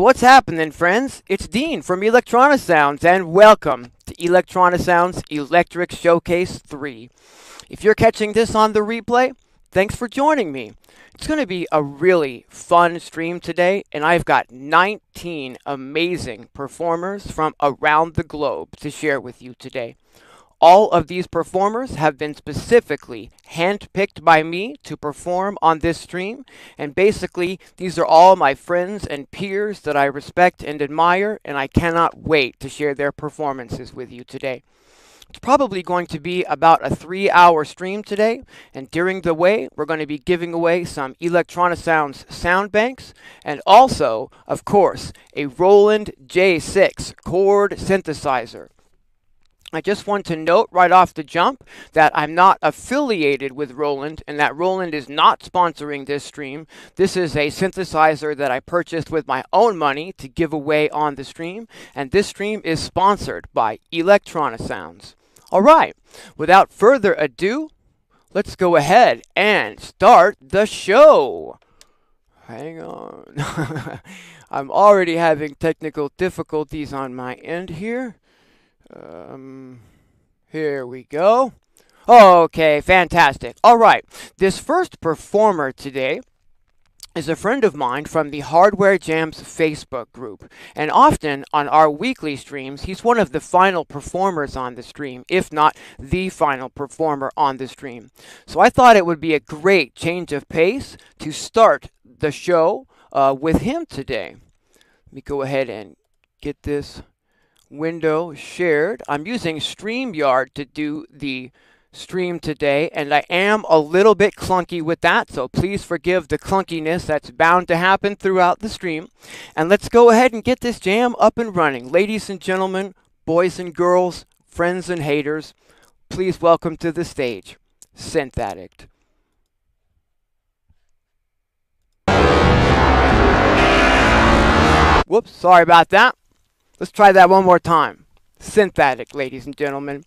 what's happening, friends? It's Dean from Electronisounds, and welcome to Electronisounds Electric Showcase 3. If you're catching this on the replay, thanks for joining me. It's going to be a really fun stream today, and I've got 19 amazing performers from around the globe to share with you today. All of these performers have been specifically handpicked by me to perform on this stream, and basically these are all my friends and peers that I respect and admire, and I cannot wait to share their performances with you today. It's probably going to be about a 3-hour stream today, and during the way we're going to be giving away some Electronisounds sound banks, and also, of course, a Roland J6 chord synthesizer. I just want to note right off the jump that I'm not affiliated with Roland and that Roland is not sponsoring this stream. This is a synthesizer that I purchased with my own money to give away on the stream, and this stream is sponsored by Electronisounds. All right, without further ado, let's go ahead and start the show. Hang on. I'm already having technical difficulties on my end here. Here we go. Okay, fantastic. All right, this first performer today is a friend of mine from the Hardware Jams Facebook group, and often on our weekly streams, he's one of the final performers on the stream, if not the final performer on the stream. So I thought it would be a great change of pace to start the show with him today. Let me go ahead and get this window shared. I'm using StreamYard to do the stream today, and I am a little bit clunky with that, so please forgive the clunkiness that's bound to happen throughout the stream. And let's go ahead and get this jam up and running. Ladies and gentlemen, boys and girls, friends and haters, please welcome to the stage, SynthAddict. Whoops, sorry about that. Let's try that one more time. SynthAddict, ladies and gentlemen.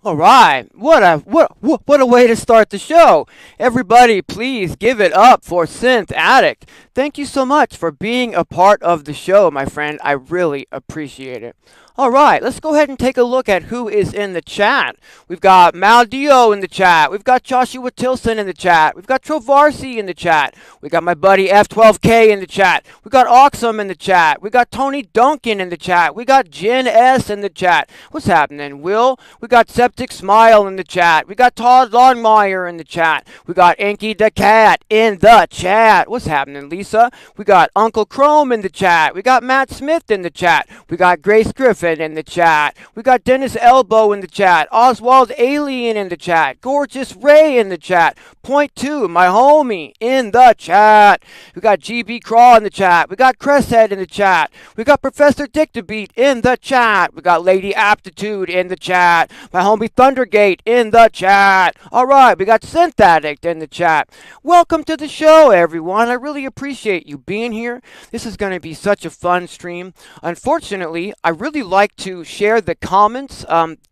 All right, what a way to start the show. Everybody, please give it up for SynthAddict. Thank you so much for being a part of the show, my friend. I really appreciate it. All right, let's go ahead and take a look at who is in the chat. We've got Maldio in the chat. We've got Joshua Tilson in the chat. We've got Trovarsi in the chat. We got my buddy F12K in the chat. We got Oxum in the chat. We got Tony Duncan in the chat. We got Jen S in the chat. What's happening, Will? We got Sebtic Smile in the chat. We got Todd Longmire in the chat. We got INKY the Cat in the chat. What's happening, Lisa? We got Uncle Chrome in the chat. We got Matt Smith in the chat. We got Grace Griffin in the chat. We got Dennis Elbow in the chat. Oswald Alien in the chat. Gorgeous Ray in the chat. Poynt Too, my homie, in the chat. We got GB Craw in the chat. We got Cresshead in the chat. We got Professor Dictabeat in the chat. We got Lady Aptitude in the chat. My homie Thundergate in the chat. All right, we got SynthAddict in the chat. Welcome to the show, everyone. I really appreciate you being here. This is going to be such a fun stream. Unfortunately, I really like to share the comments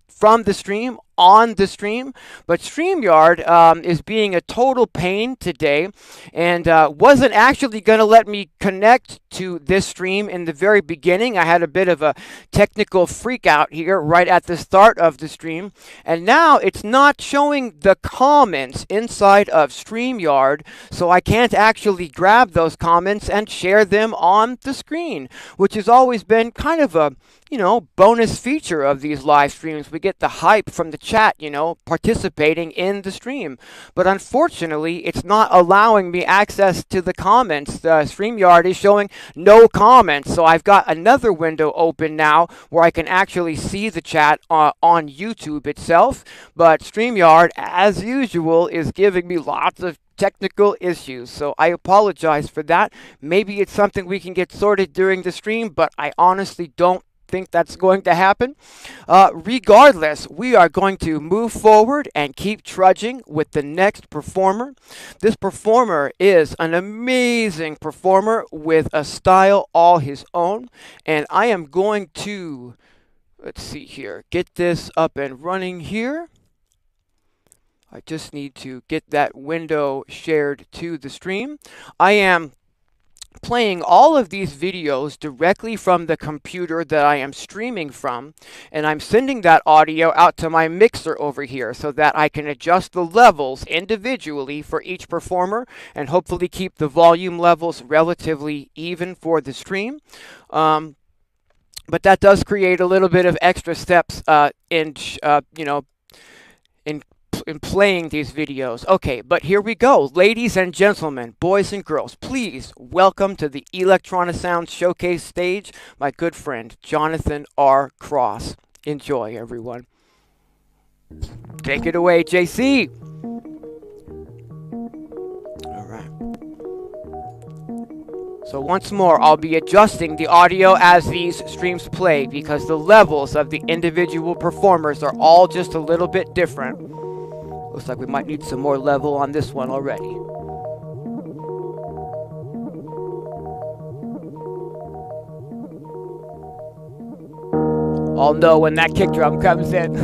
from the stream on the stream, but StreamYard is being a total pain today and wasn't actually going to let me connect to this stream in the very beginning. I had a bit of a technical freak out here right at the start of the stream, and now it's not showing the comments inside of StreamYard, so I can't actually grab those comments and share them on the screen, which has always been kind of a bonus feature of these live streams. We get the hype from the chat, participating in the stream. But unfortunately, it's not allowing me access to the comments. The StreamYard is showing no comments. So I've got another window open now where I can actually see the chat on YouTube itself. But StreamYard, as usual, is giving me lots of technical issues, so I apologize for that. Maybe it's something we can get sorted during the stream, but I honestly don't think that's going to happen. Regardless, we are going to move forward and keep trudging with the next performer. This performer is an amazing performer with a style all his own, and I am going to, let's see here, get this up and running here. I just need to get that window shared to the stream. I am playing all of these videos directly from the computer that I am streaming from, and I'm sending that audio out to my mixer over here so that I can adjust the levels individually for each performer and hopefully keep the volume levels relatively even for the stream. But that does create a little bit of extra steps in playing these videos. Okay, but here we go. Ladies and gentlemen, boys and girls, please welcome to the Electronisounds showcase stage my good friend Jonathan R. Cross. Enjoy, everyone. Take it away, JC. All right. So once more, I'll be adjusting the audio as these streams play because the levels of the individual performers are all just a little bit different. Looks like we might need some more level on this one already. I'll know when that kick drum comes in.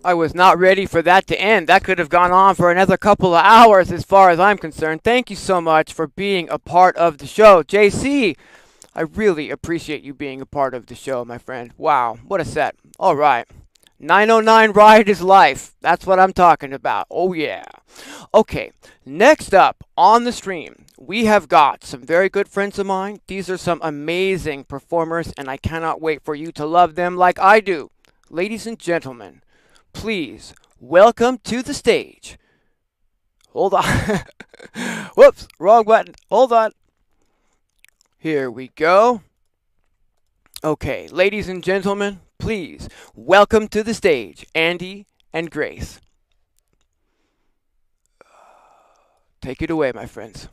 I was not ready for that to end. That could have gone on for another couple of hours as far as I'm concerned. Thank you so much for being a part of the show. JC, I really appreciate you being a part of the show, my friend. Wow, what a set. All right. 909 Ride is Life. That's what I'm talking about. Oh, yeah. Okay, next up on the stream, we have got some very good friends of mine. These are some amazing performers, and I cannot wait for you to love them like I do. Ladies and gentlemen, please welcome to the stage. Hold on. Whoops, wrong button. Hold on. Here we go. Okay, ladies and gentlemen, please welcome to the stage Andy and Grace. Take it away, my friends.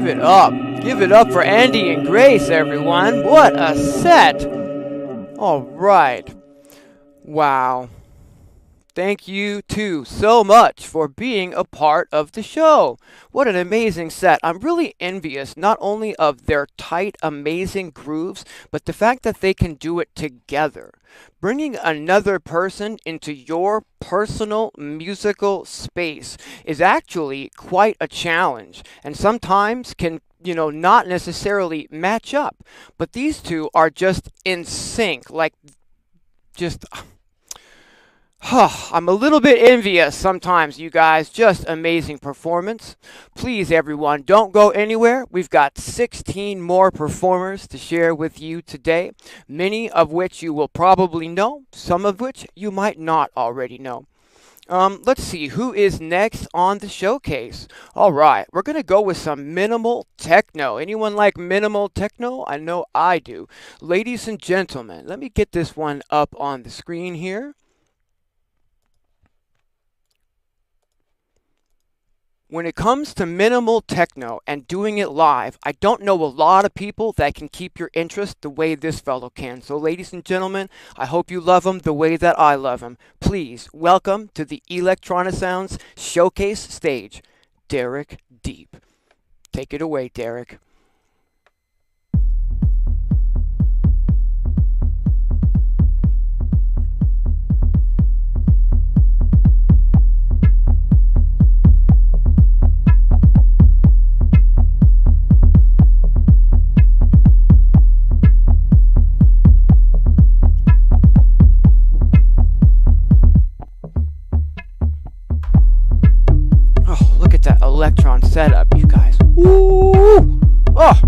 it up. Give it up for Andy and Grace, everyone. What a set. All right. Wow. Thank you too so much for being a part of the show. What an amazing set. I'm really envious not only of their tight, amazing grooves, but the fact that they can do it together. Bringing another person into your personal musical space is actually quite a challenge, and sometimes can, not necessarily match up. But these two are just in sync, like just... I'm a little bit envious sometimes, you guys. Just amazing performance. Please, everyone, don't go anywhere. We've got 16 more performers to share with you today, many of which you will probably know, some of which you might not already know. Let's see, who is next on the showcase? All right, we're going to go with some minimal techno. Anyone like minimal techno? I know I do. Ladies and gentlemen, let me get this one up on the screen here. When it comes to minimal techno and doing it live, I don't know a lot of people that can keep your interest the way this fellow can. So ladies and gentlemen, I hope you love him the way that I love him. Please welcome to the Electronisounds showcase stage, Derrick Deep. Take it away, Derrick. Electron setup, you guys. Woo! Oh!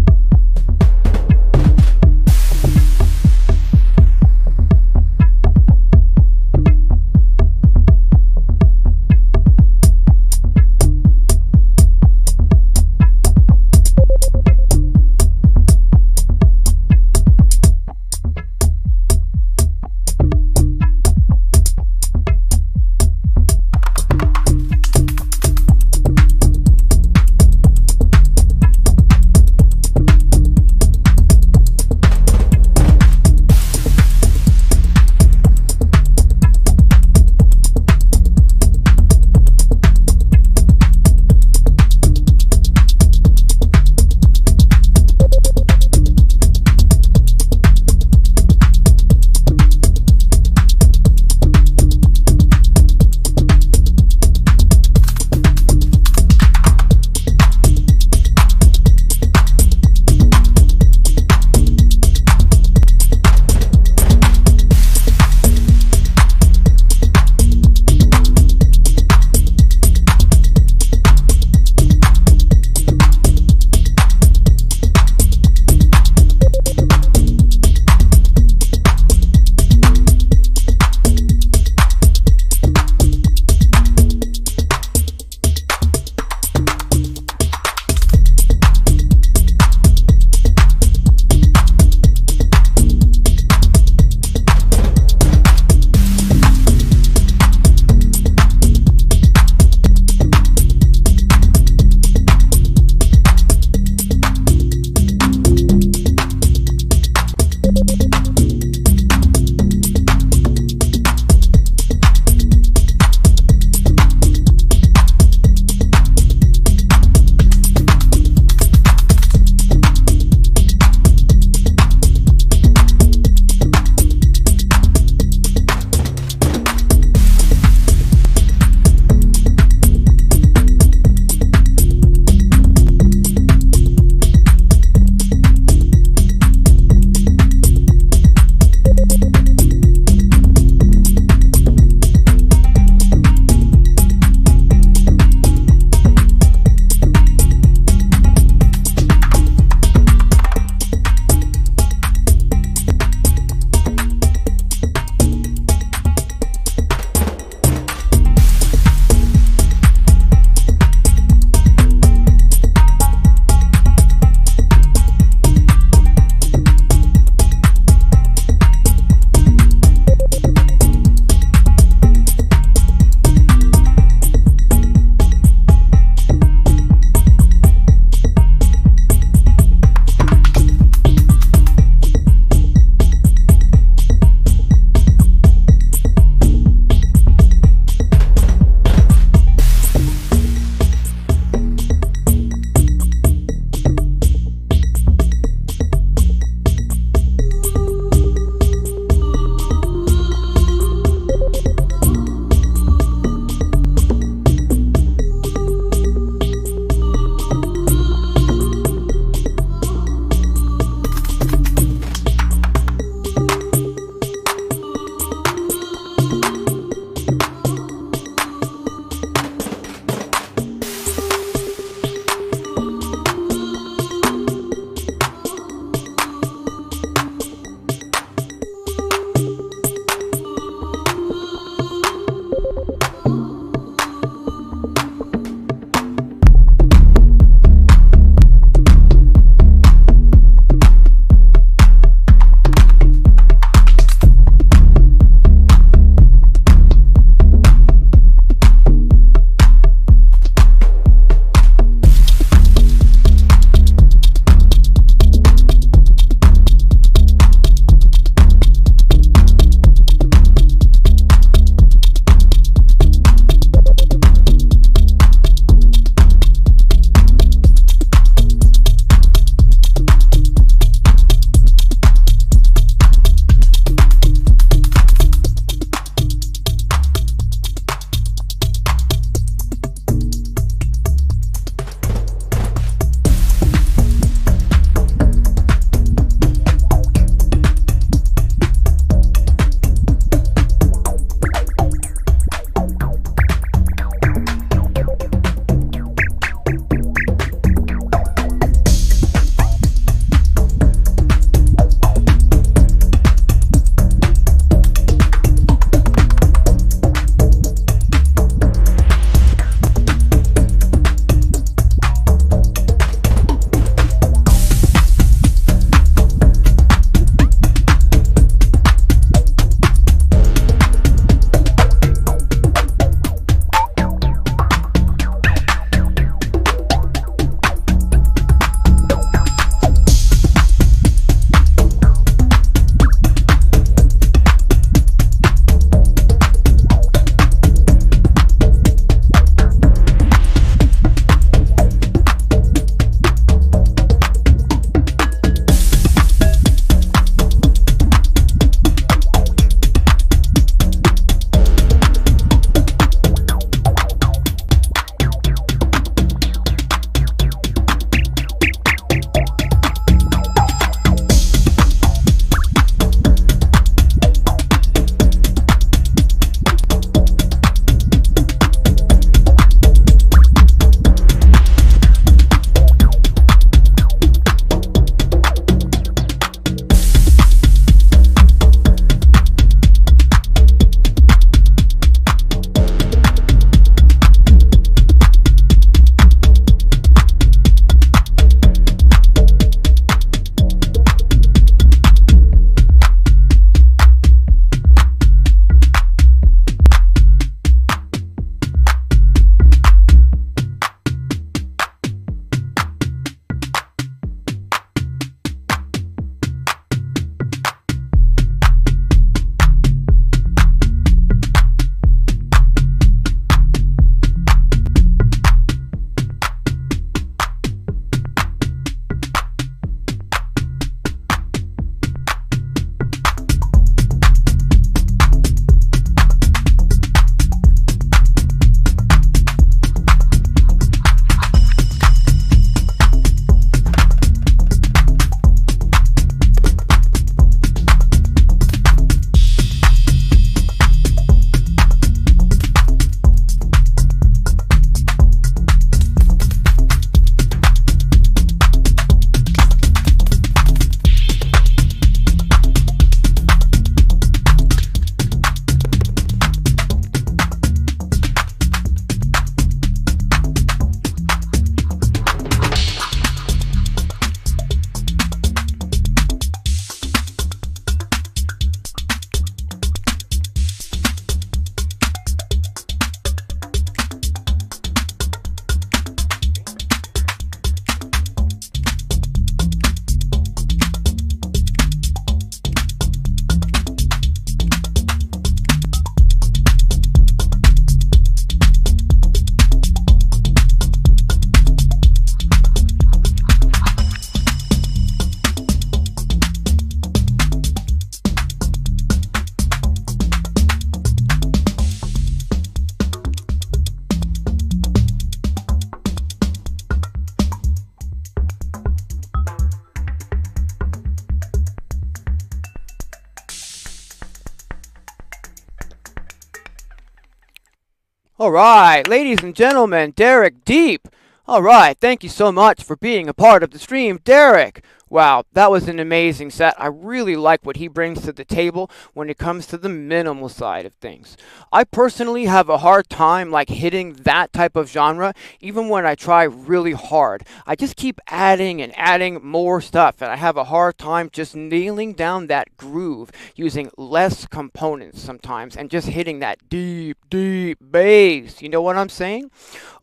All right, ladies and gentlemen, Derrick Deep. All right, thank you so much for being a part of the stream, Derrick. Wow, that was an amazing set. I really like what he brings to the table when it comes to the minimal side of things. I personally have a hard time like hitting that type of genre, even when I try really hard. I just keep adding and adding more stuff, and I have a hard time just nailing down that groove using less components sometimes and just hitting that deep, deep bass. You know what I'm saying?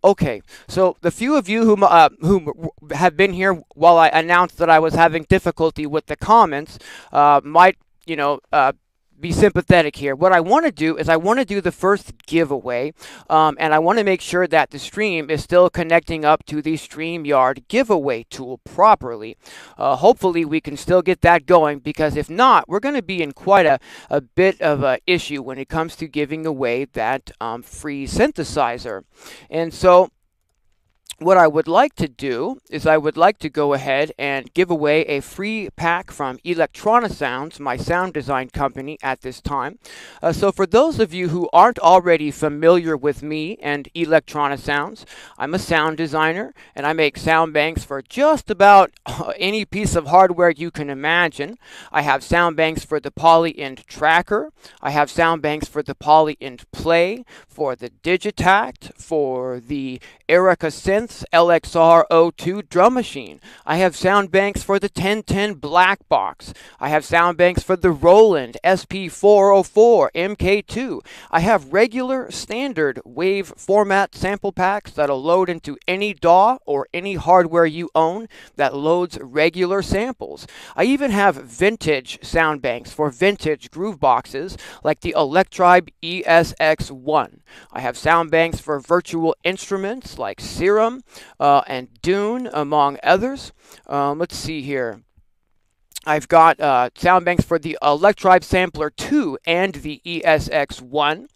Okay, so the few of you who have been here while I announced that I was having difficulty with the comments might, be sympathetic here. What I want to do is I want to do the first giveaway, and I want to make sure that the stream is still connecting up to the StreamYard giveaway tool properly. Hopefully we can still get that going, because if not, we're going to be in quite a bit of an issue when it comes to giving away that free synthesizer. And so what I would like to do is I would like to go ahead and give away a free pack from Electronisounds, my sound design company at this time. So for those of you who aren't already familiar with me and Electronisounds, I'm a sound designer and I make sound banks for just about any piece of hardware you can imagine. I have sound banks for the Polyend Tracker. I have sound banks for the Polyend Play, for the Digitact, for the Erica Synth LXR02 drum machine. I have sound banks for the 1010 Black Box. I have sound banks for the Roland SP404 MK2. I have regular standard wave format sample packs that'll load into any DAW or any hardware you own that loads regular samples. I even have vintage sound banks for vintage groove boxes like the Electribe ESX1. I have sound banks for virtual instruments like Serum and Dune, among others. Let's see here. I've got sound banks for the Electribe Sampler 2 and the ESX1.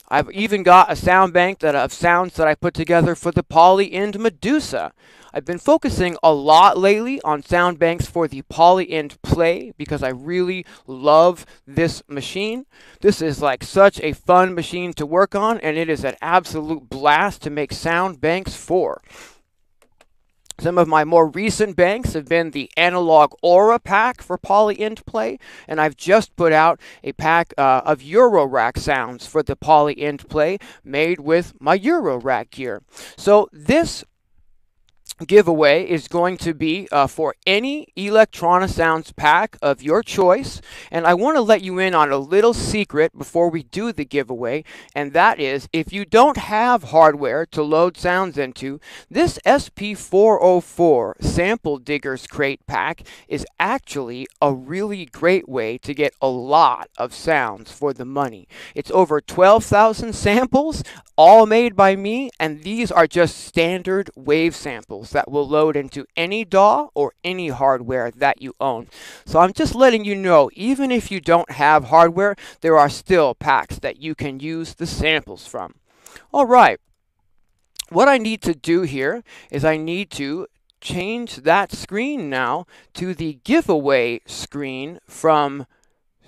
I've even got a sound bank of sounds that I put together for the Polyend Medusa. I've been focusing a lot lately on sound banks for the Polyend Play because I really love this machine. This is like such a fun machine to work on, and it is an absolute blast to make sound banks for. Some of my more recent banks have been the Analog Aura pack for Polyend Play, and I've just put out a pack of Eurorack sounds for the Polyend Play made with my Eurorack gear. So this giveaway is going to be for any Electronisounds pack of your choice, and I want to let you in on a little secret before we do the giveaway, and that is, if you don't have hardware to load sounds into, this SP404 Sample Diggers Crate pack is actually a really great way to get a lot of sounds for the money. It's over 12,000 samples, all made by me, and these are just standard wave samples that will load into any DAW or any hardware that you own. So I'm just letting you know, even if you don't have hardware, there are still packs that you can use the samples from. All right, what I need to do here is I need to change that screen now to the giveaway screen from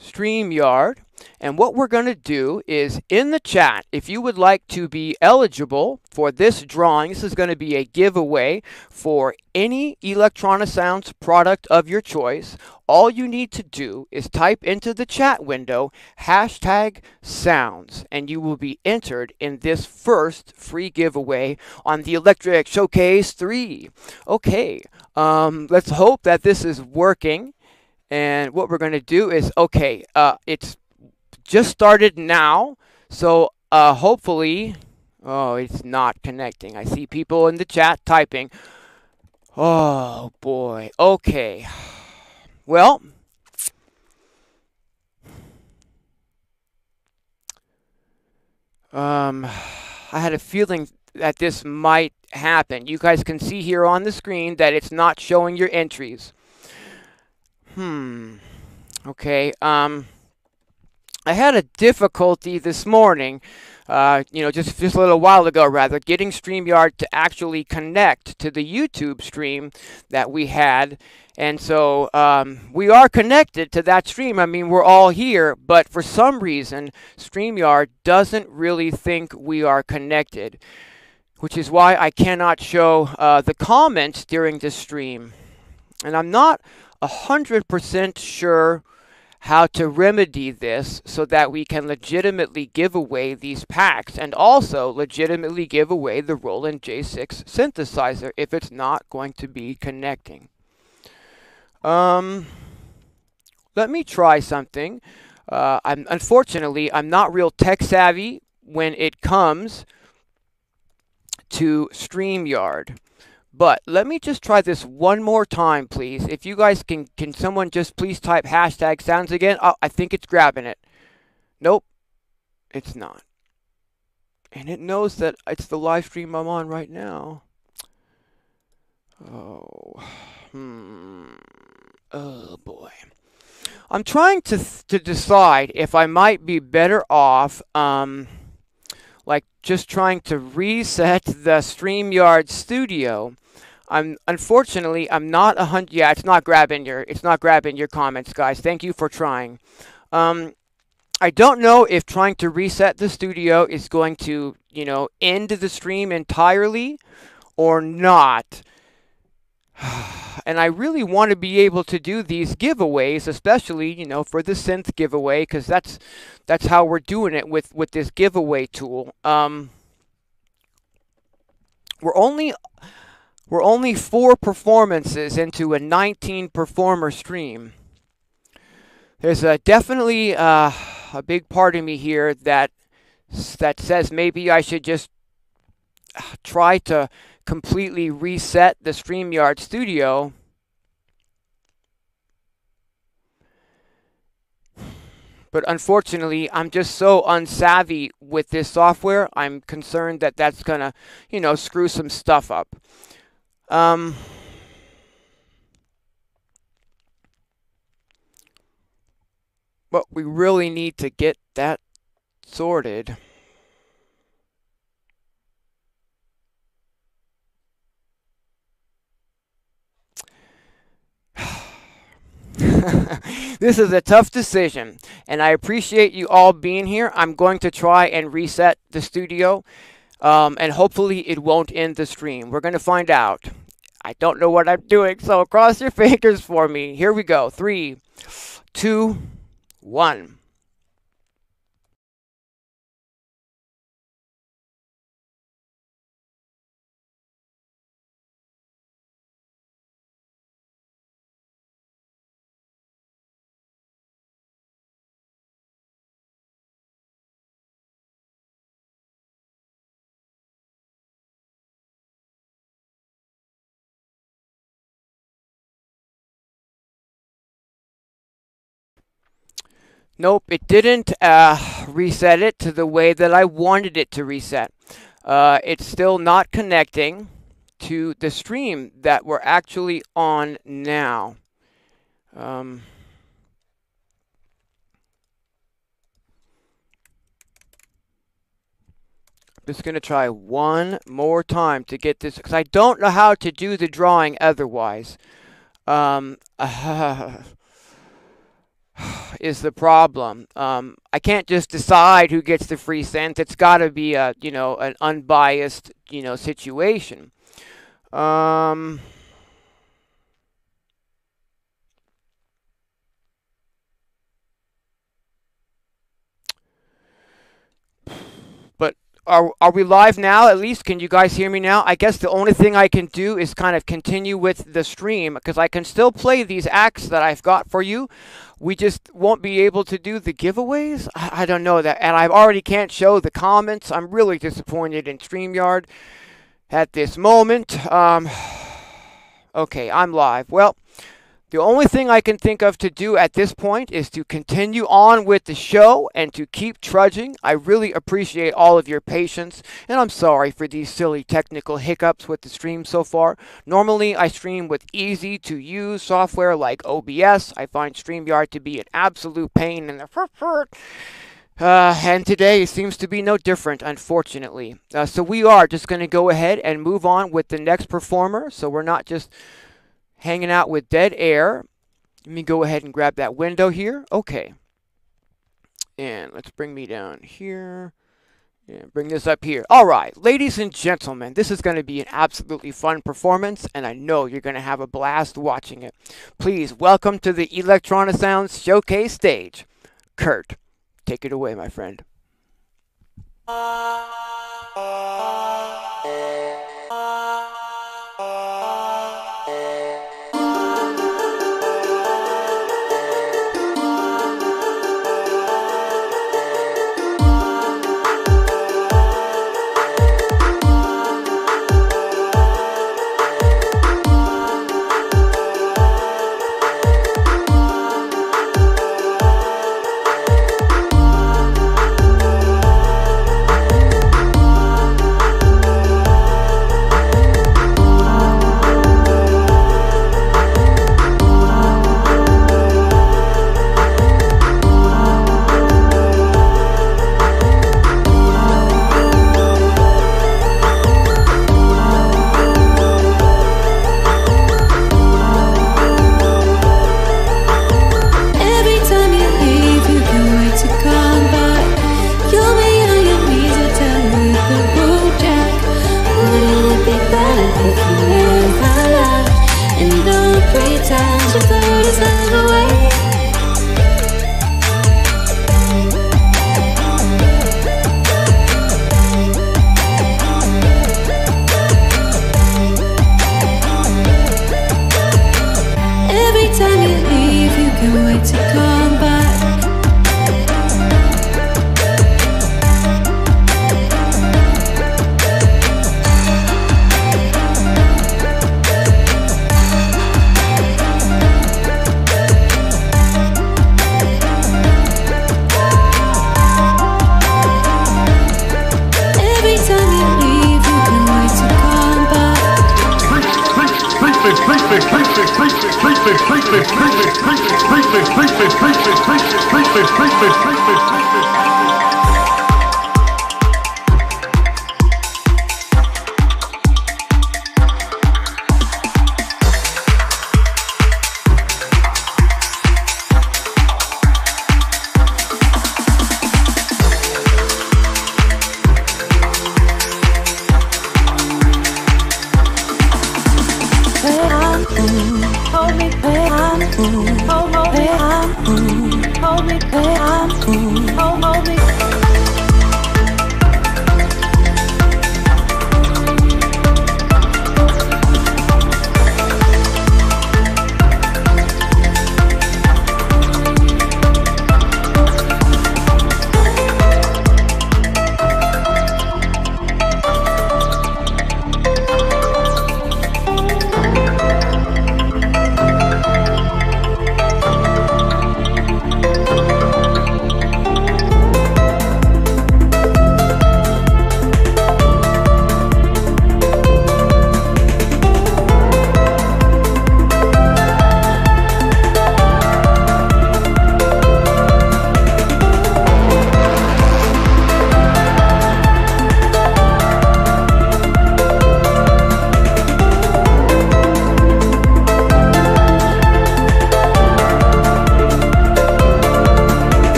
StreamYard. And what we're going to do is in the chat, if you would like to be eligible for this drawing, this is going to be a giveaway for any Electronisounds product of your choice. All you need to do is type into the chat window #sounds, and you will be entered in this first free giveaway on the Electric Showcase 3. Okay, let's hope that this is working. And what we're going to do is, okay, it's just started now, so hopefully, oh, it's not connecting. I see people in the chat typing. Oh, boy. Okay. Well, I had a feeling that this might happen. You guys can see here on the screen that it's not showing your entries. Okay, I had a difficulty this morning, just a little while ago, rather, getting StreamYard to actually connect to the YouTube stream that we had. And so we are connected to that stream. I mean, we're all here, but for some reason, StreamYard doesn't really think we are connected, which is why I cannot show the comments during the stream. And I'm not 100% sure how to remedy this so that we can legitimately give away these packs and also legitimately give away the Roland J6 synthesizer if it's not going to be connecting. Let me try something. Unfortunately, I'm not real tech savvy when it comes to StreamYard. But let me just try this one more time, please. If you guys can someone just please type hashtag sounds again? Oh, I think it's grabbing it. Nope, it's not. And it knows that it's the live stream I'm on right now. Oh, oh boy. I'm trying to decide if I might be better off, like just trying to reset the StreamYard studio. Unfortunately, I'm not 100. Yeah, it's not grabbing your comments, guys. Thank you for trying. I don't know if trying to reset the studio is going to, end the stream entirely or not. And I really want to be able to do these giveaways, especially, for the synth giveaway, because that's how we're doing it with this giveaway tool. We're only 4 performances into a 19 performer stream. There's definitely a big part of me here that says maybe I should just try to completely reset the StreamYard studio. But unfortunately, I'm just so unsavvy with this software. I'm concerned that that's gonna, screw some stuff up. But we really need to get that sorted. This is a tough decision, and I appreciate you all being here. I'm going to try and reset the studio, and hopefully it won't end the stream. We're going to find out. I don't know what I'm doing, so cross your fingers for me. Here we go. 3, 2, 1. Nope, it didn't reset it to the way that I wanted it to reset. It's still not connecting to the stream that we're actually on now. I'm just going to try one more time to get this, because I don't know how to do the drawing otherwise. Is the problem. I can't just decide who gets the free synth. It's got to be a, an unbiased, situation. But are we live now? At least, can you guys hear me now? I guess the only thing I can do is kind of continue with the stream, because I can still play these acts that I've got for you. We just won't be able to do the giveaways. I don't know that. And I already can't show the comments. I'm really disappointed in StreamYard at this moment. Okay, I'm live. Well, The only thing I can think of to do at this point is to continue on with the show and to keep trudging. I really appreciate all of your patience, and I'm sorry for these silly technical hiccups with the stream so far. Normally, I stream with easy-to-use software like OBS. I find StreamYard to be an absolute pain in the and today it seems to be no different, unfortunately. So we are just going to go ahead and move on with the next performer, so we're not just hanging out with dead air. Let me go ahead and grab that window here. Okay. And let's bring me down here. And bring this up here. All right, ladies and gentlemen, this is going to be an absolutely fun performance, and I know you're going to have a blast watching it. Please welcome to the Electronisounds showcase stage, Kurt. Take it away, my friend.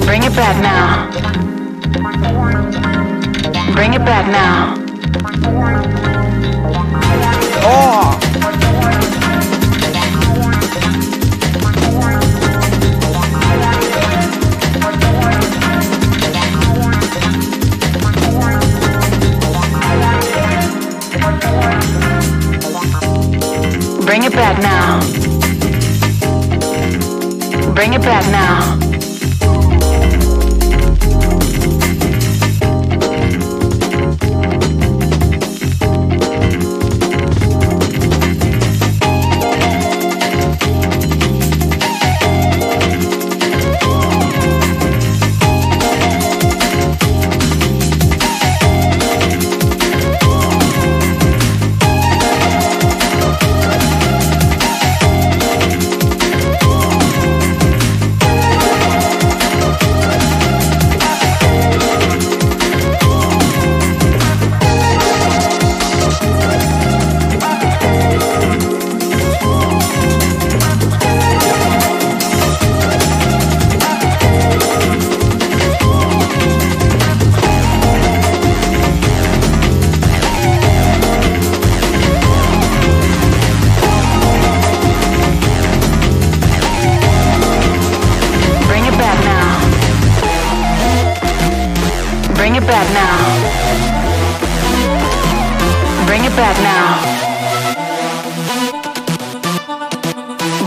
Bring it back now. Bring it back now. Oh! Bring it back now. Bring it back now.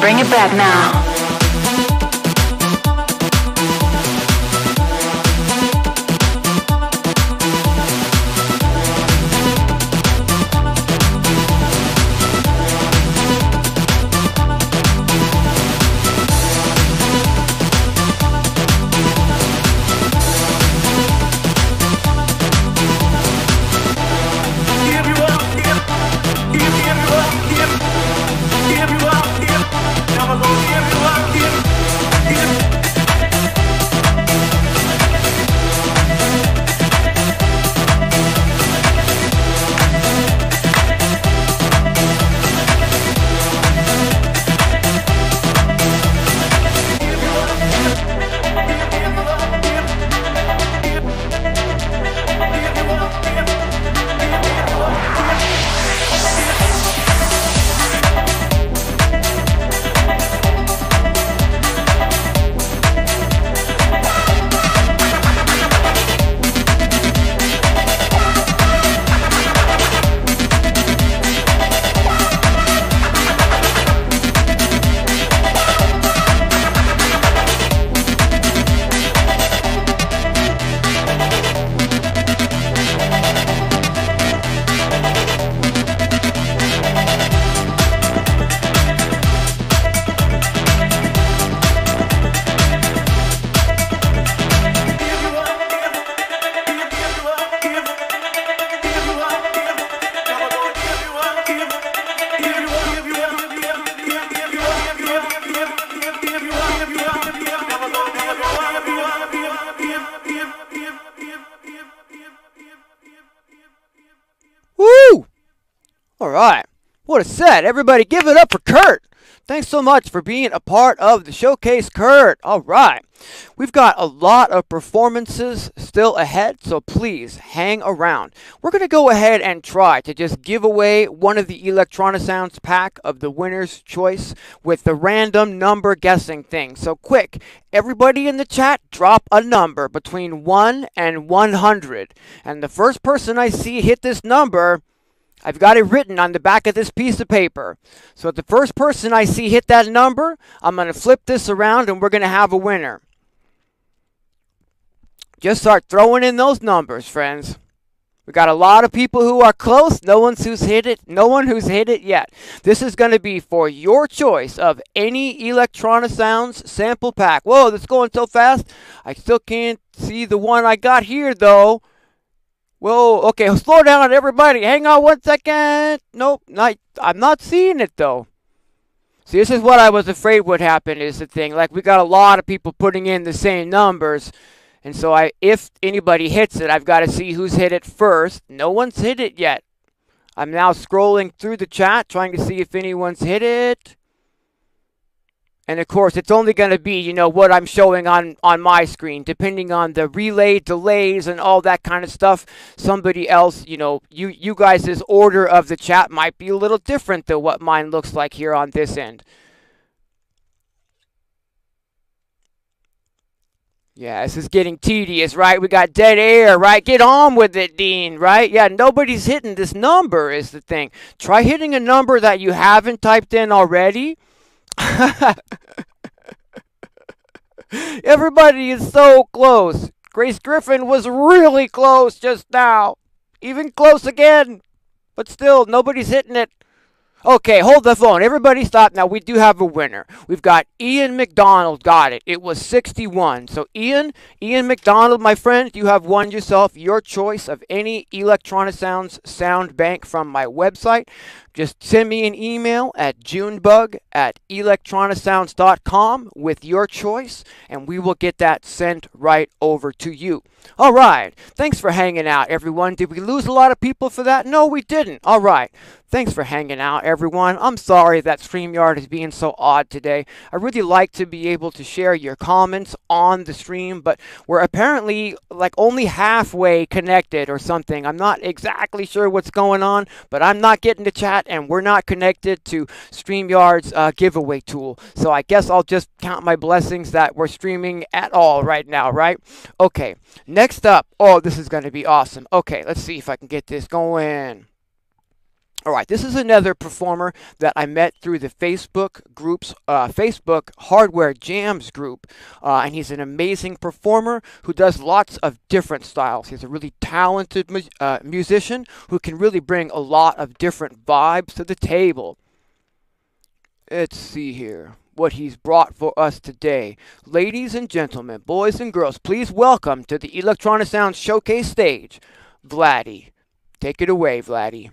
Bring it back now. Alright, what a set. Everybody give it up for Kurt. Thanks so much for being a part of the showcase, Kurt. Alright, we've got a lot of performances still ahead, so please hang around. We're going to go ahead and try to just give away one of the Electronisounds pack of the winner's choice with the random number guessing thing. So quick, everybody in the chat, drop a number between 1 and 100. And the first person I see hit this number, I've got it written on the back of this piece of paper. So if the first person I see hit that number, I'm going to flip this around and we're going to have a winner. Just start throwing in those numbers, friends. We got a lot of people who are close. No one who's hit it yet. This is going to be for your choice of any Electronisounds sample pack. Whoa, that's going so fast. I still can't see the one I got here, though. Whoa, okay, slow down, everybody. Hang on 1 second. Nope, I'm not seeing it, though. See, this is what I was afraid would happen is the thing. Like, we got a lot of people putting in the same numbers. And so if anybody hits it, I've got to see who's hit it first. No one's hit it yet. I'm now scrolling through the chat, trying to see if anyone's hit it. And of course, it's only going to be, what I'm showing on my screen, depending on the relay delays and all that kind of stuff. Somebody else, you guys' order of the chat might be a little different than what mine looks like here on this end. Yeah, this is getting tedious, right? We got dead air, right? Get on with it, Dean, right? Yeah, nobody's hitting this number is the thing. Try hitting a number that you haven't typed in already. Everybody is so close. Grace Griffin was really close just now. Even close again. But still, nobody's hitting it. Okay, hold the phone. Everybody stop. Now, we do have a winner. We've got Ian McDonald got it. It was 61. So, Ian McDonald, my friend, you have won yourself your choice of any Electronisounds sound bank from my website. Just send me an email at junebug@electronisounds.com with your choice, and we will get that sent right over to you. All right. Thanks for hanging out, everyone. Did we lose a lot of people for that? No, we didn't. All right. Thanks for hanging out, everyone. I'm sorry that StreamYard is being so odd today. I really like to be able to share your comments on the stream, but we're apparently like only halfway connected or something. I'm not exactly sure what's going on, but I'm not getting the chat, and we're not connected to StreamYard's giveaway tool. So I guess I'll just count my blessings that we're streaming at all right now, right? Okay, next up. Oh, this is going to be awesome. Okay, let's see if I can get this going. All right, this is another performer that I met through the Facebook group's Facebook Hardware Jams group, and he's an amazing performer who does lots of different styles. He's a really talented musician who can really bring a lot of different vibes to the table. Let's see here what he's brought for us today. Ladies and gentlemen, boys and girls, please welcome to the Electronisounds showcase stage, VLADY. Take it away, VLADY.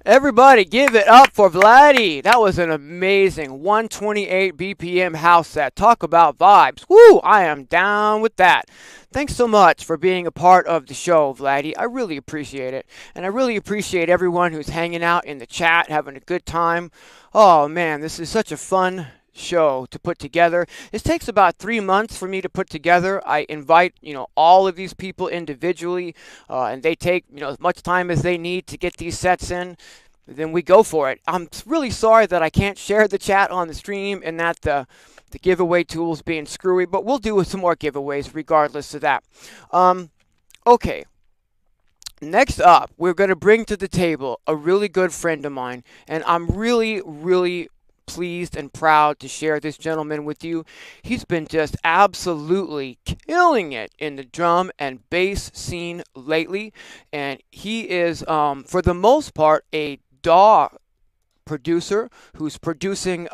Everybody give it up for VLADY. That was an amazing 128 BPM house set. Talk about vibes. Woo, I am down with that. Thanks so much for being a part of the show, VLADY. I really appreciate it. And I really appreciate everyone who's hanging out in the chat, having a good time. Oh man, this is such a fun show to put together. This takes about 3 months for me to put together. I invite, all of these people individually, and they take, as much time as they need to get these sets in. Then we go for it. I'm really sorry that I can't share the chat on the stream and that the giveaway tool's being screwy, but we'll do some more giveaways regardless of that. Okay. Next up, we're going to bring to the table a really good friend of mine, and I'm really, really pleased and proud to share this gentleman with you. He's been just absolutely killing it in the drum and bass scene lately, and he is, for the most part, a DAW producer who's producing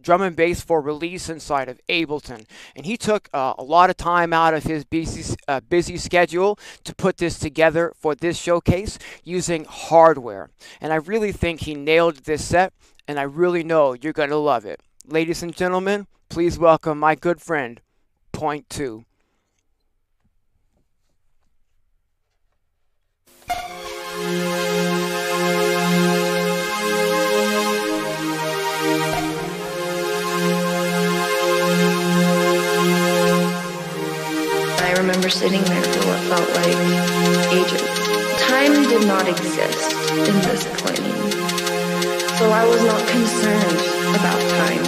drum and bass for release inside of Ableton, and he took a lot of time out of his busy schedule to put this together for this showcase using hardware, and I really think he nailed this set, and I really know you're going to love it. Ladies and gentlemen, please welcome my good friend, Poynt Too. I remember sitting there for what felt like ages. Time did not exist in this plane, so I was not concerned about time.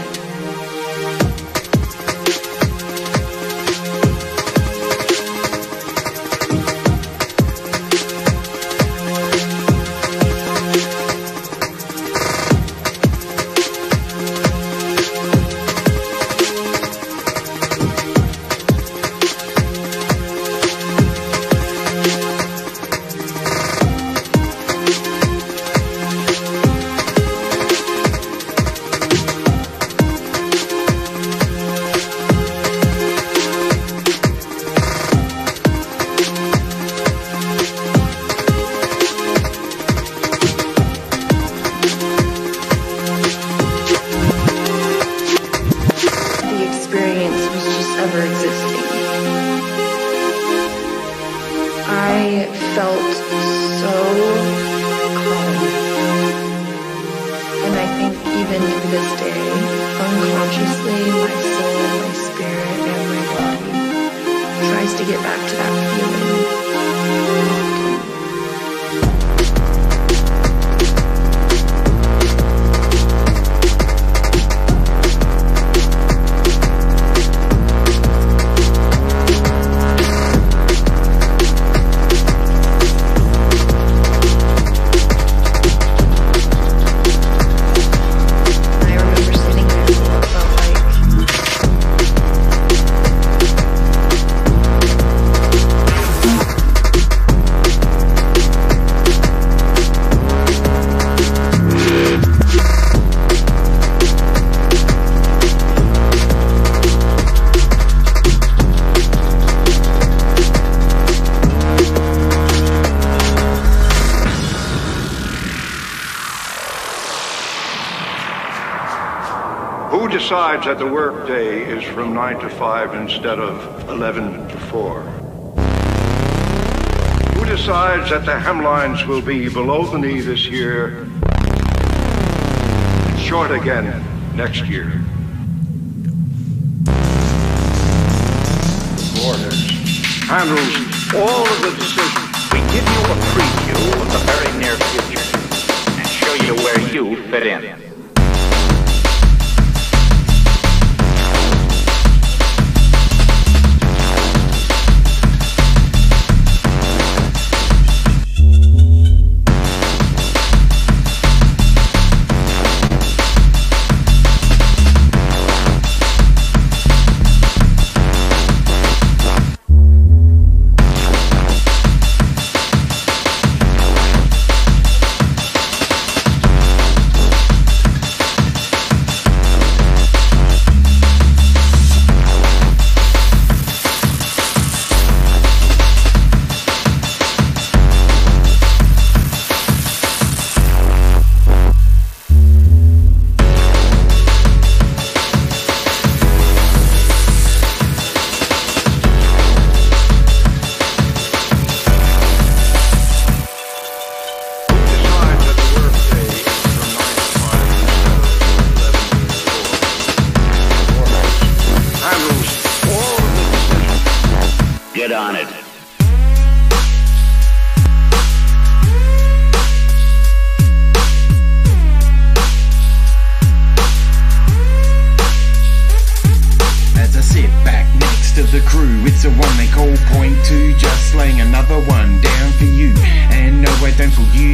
Decides that the work day is from 9 to 5 instead of 11 to 4? Who decides that the hemlines will be below the knee this year and short again next year? The board handles all of the decisions. We give you a preview of the very near future and show you where you fit in.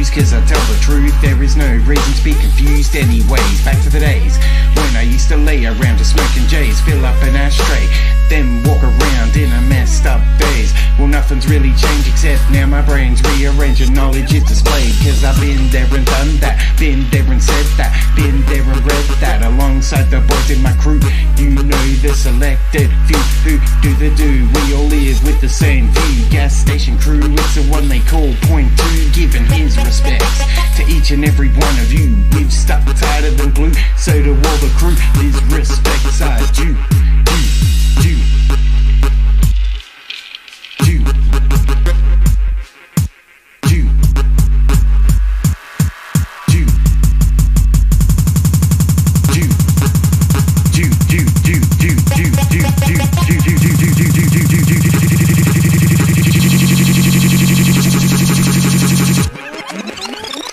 news, cause I tell the truth, there is no reason to be confused. Anyways, back to the days when I used to lay around just smoking J's, fill up an ashtray, then walk around in a messed up daze. Well, nothing's really changed except now my brain's rearranged and knowledge is displayed. Cause I've been there and done that, been there and said that, been there and read that, alongside the boys in my crew. You know the selected few who do the do. We all live with the same view. Gas station crew, it's the one they call Poynt Too, giving his respects to each and every one of you. We've stuck tighter than glue, so to all the crew, these respects are due.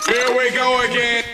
Here we go again.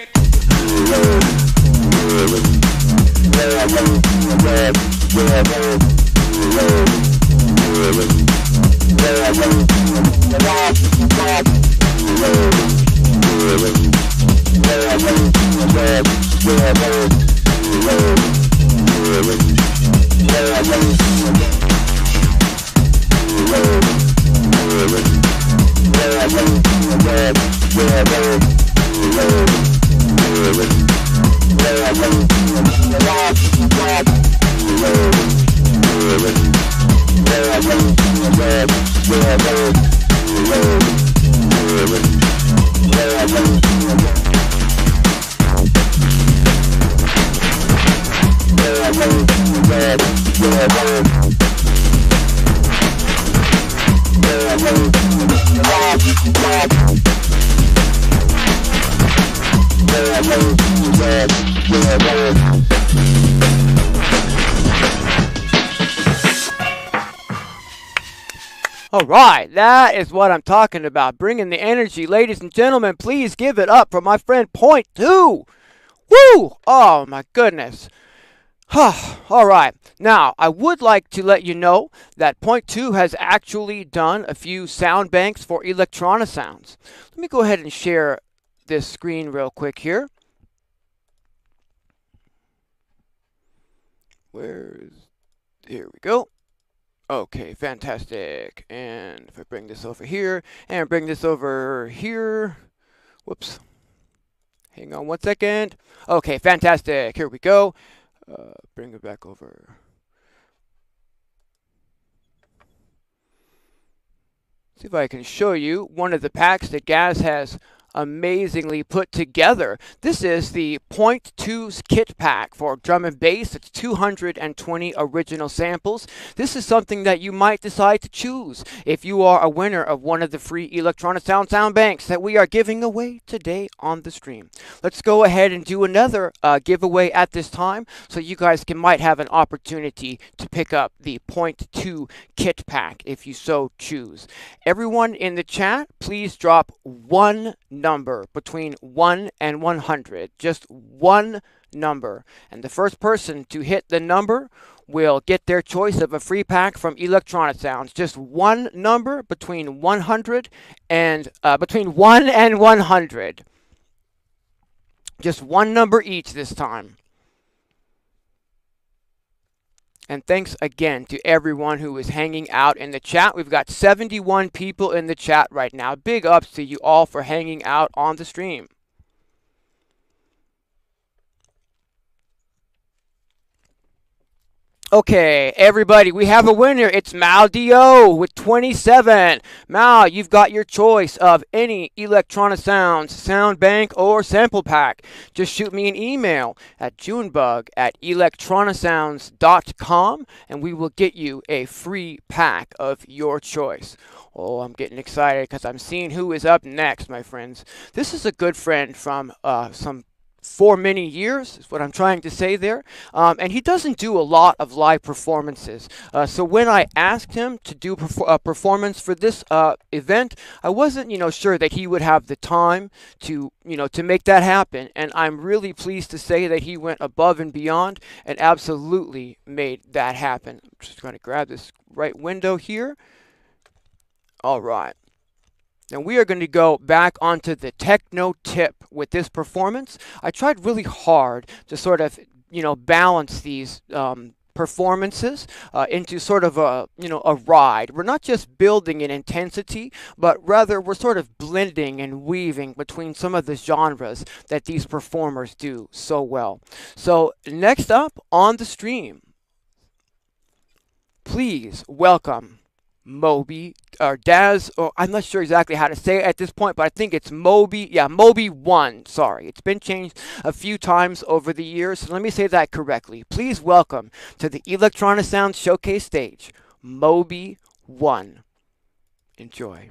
Alright, that is what I'm talking about. Bringing the energy. Ladies and gentlemen, please give it up for my friend Poynt Too. Woo! Oh my goodness. Alright, now I would like to let you know that Poynt Too has actually done a few sound banks for Electronisounds. Let me go ahead and share this screen real quick here. Here we go. Okay, fantastic. And if I bring this over here, and bring this over here. Whoops. Hang on one second. Okay, fantastic. Here we go. Bring it back over. See if I can show you one of the packs that Gaz has amazingly put together. This is the Poynt Too's kit pack for drum and bass. It's 220 original samples. This is something that you might decide to choose if you are a winner of one of the free Electronisounds sound banks that we are giving away today on the stream. Let's go ahead and do another giveaway at this time so you guys might have an opportunity to pick up the Poynt Too kit pack if you so choose. Everyone in the chat, please drop one number between 1 and 100. Just one number. And the first person to hit the number will get their choice of a free pack from Electronisounds. Just one number between 100 and between 1 and 100. Just one number each this time. And thanks again to everyone who is hanging out in the chat. We've got 71 people in the chat right now. Big ups to you all for hanging out on the stream. Okay, everybody, we have a winner. It's Mowby One with 27. Mal, you've got your choice of any Electronisounds sound bank or sample pack. Just shoot me an email at junebug@electronisounds.com and we will get you a free pack of your choice. Oh, I'm getting excited because I'm seeing who is up next, my friends. This is a good friend from for many years, is what I'm trying to say there. And he doesn't do a lot of live performances. So when I asked him to do a performance for this event, I wasn't, sure that he would have the time to, to make that happen. And I'm really pleased to say that he went above and beyond and absolutely made that happen. I'm just going to grab this right window here. All right. And we are going to go back onto the techno tip with this performance. I tried really hard to sort of, balance these performances into sort of a ride. We're not just building in intensity, but rather we're sort of blending and weaving between some of the genres that these performers do so well. So next up on the stream, please welcome Mowby, or Daz, or I'm not sure exactly how to say it at this point, but I think it's Mowby One. Sorry, it's been changed a few times over the years, so let me say that correctly. Please welcome to the Electronisounds showcase stage, Mowby One. Enjoy.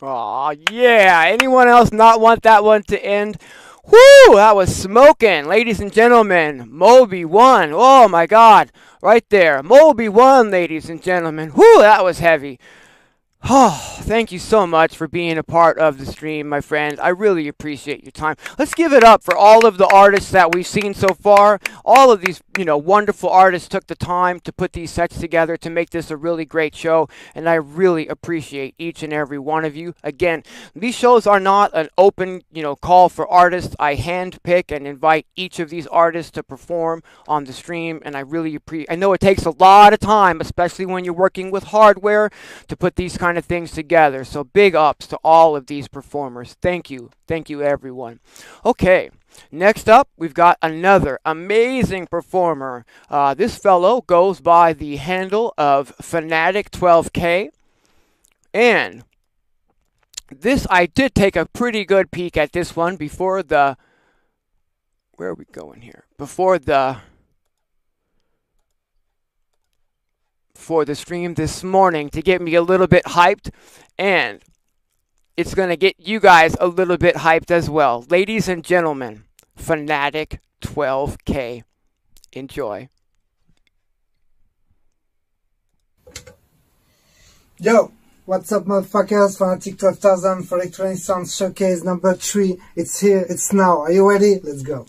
Aw, yeah. Anyone else not want that one to end? Whoo, that was smoking. Ladies and gentlemen, Mowby One. Oh, my God. Right there. Mowby One, ladies and gentlemen. Whoo, that was heavy. Oh, thank you so much for being a part of the stream, my friends. I really appreciate your time. Let's give it up for all of the artists that we've seen so far. All of these, wonderful artists took the time to put these sets together to make this a really great show, and I really appreciate each and every one of you. Again, these shows are not an open, call for artists. I handpick and invite each of these artists to perform on the stream, and I really appreciate. I know it takes a lot of time, especially when you're working with hardware, to put these kind of things together. So big ups to all of these performers. Thank you everyone. Okay, next up we've got another amazing performer. This fellow goes by the handle of Fanatic 12K, and this, I did take a pretty good peek at this one before the, where are we going here, before the stream this morning to get me a little bit hyped, and it's going to get you guys a little bit hyped as well. Ladies and gentlemen, Fanatic 12K. Enjoy. Yo, what's up, motherfuckers? Fanatic 12,000 for Electronisounds Showcase number 3. It's here, it's now. Are you ready? Let's go.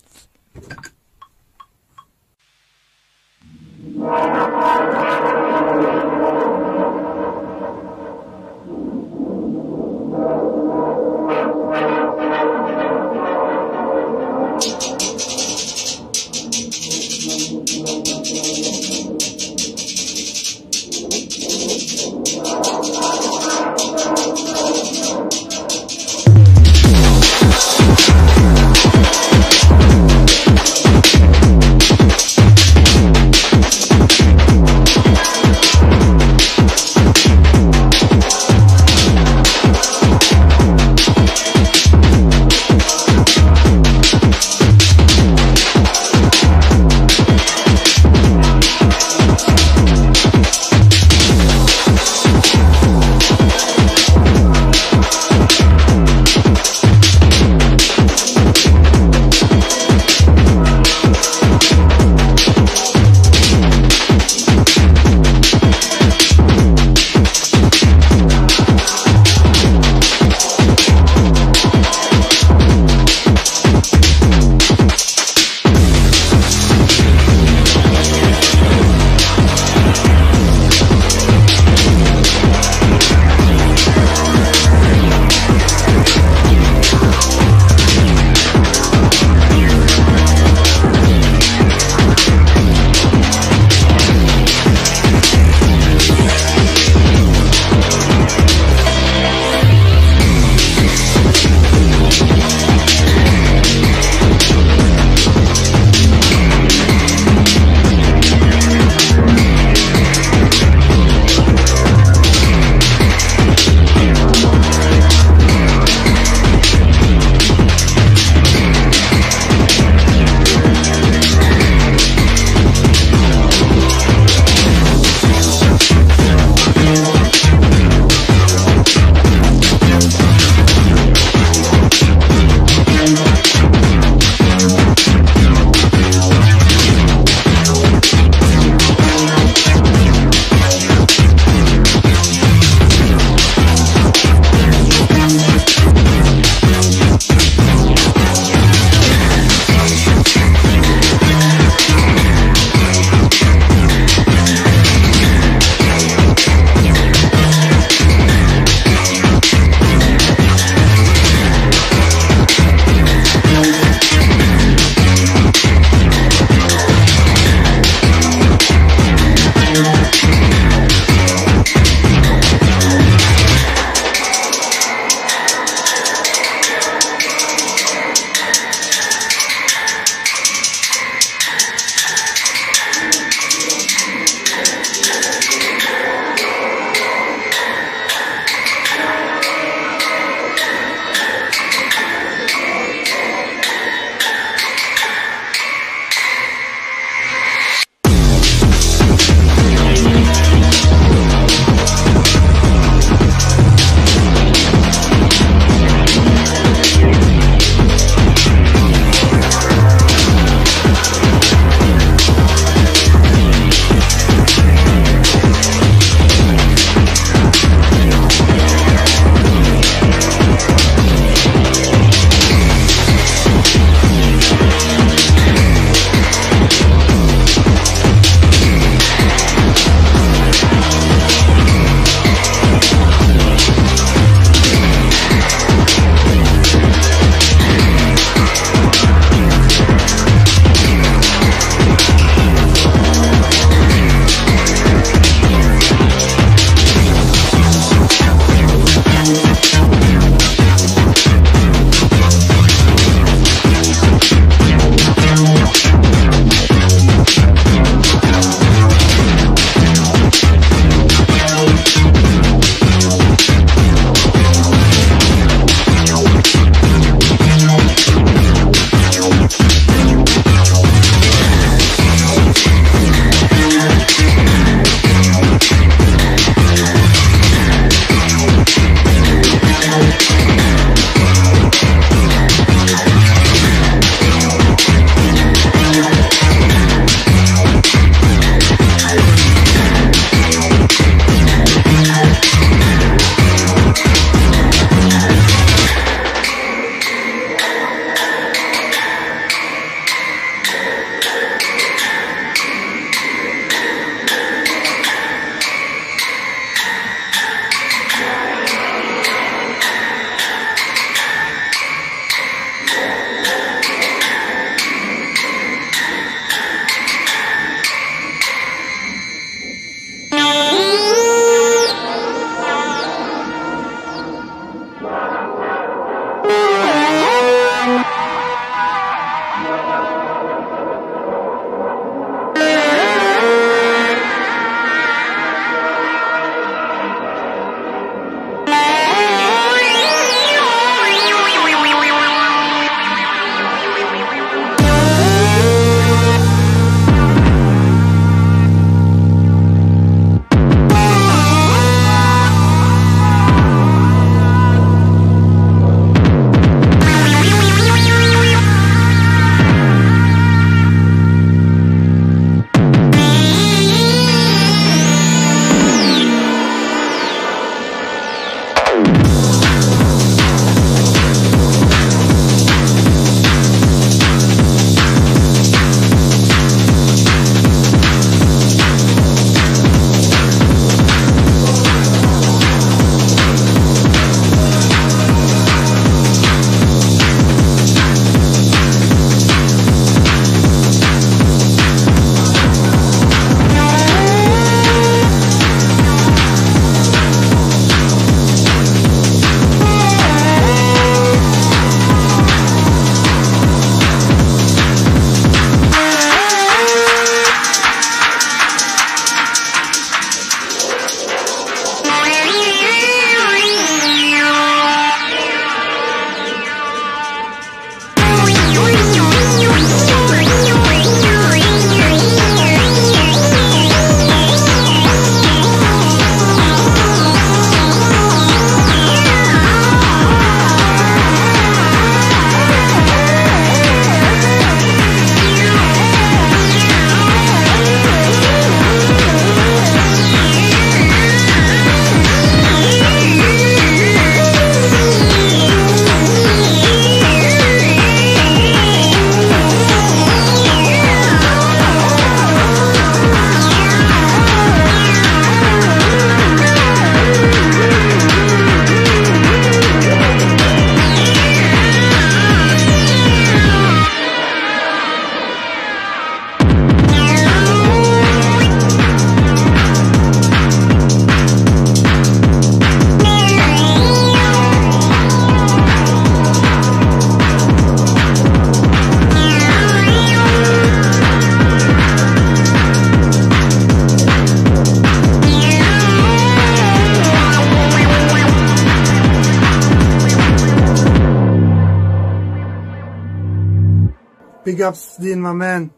Big ups, Dean, my man.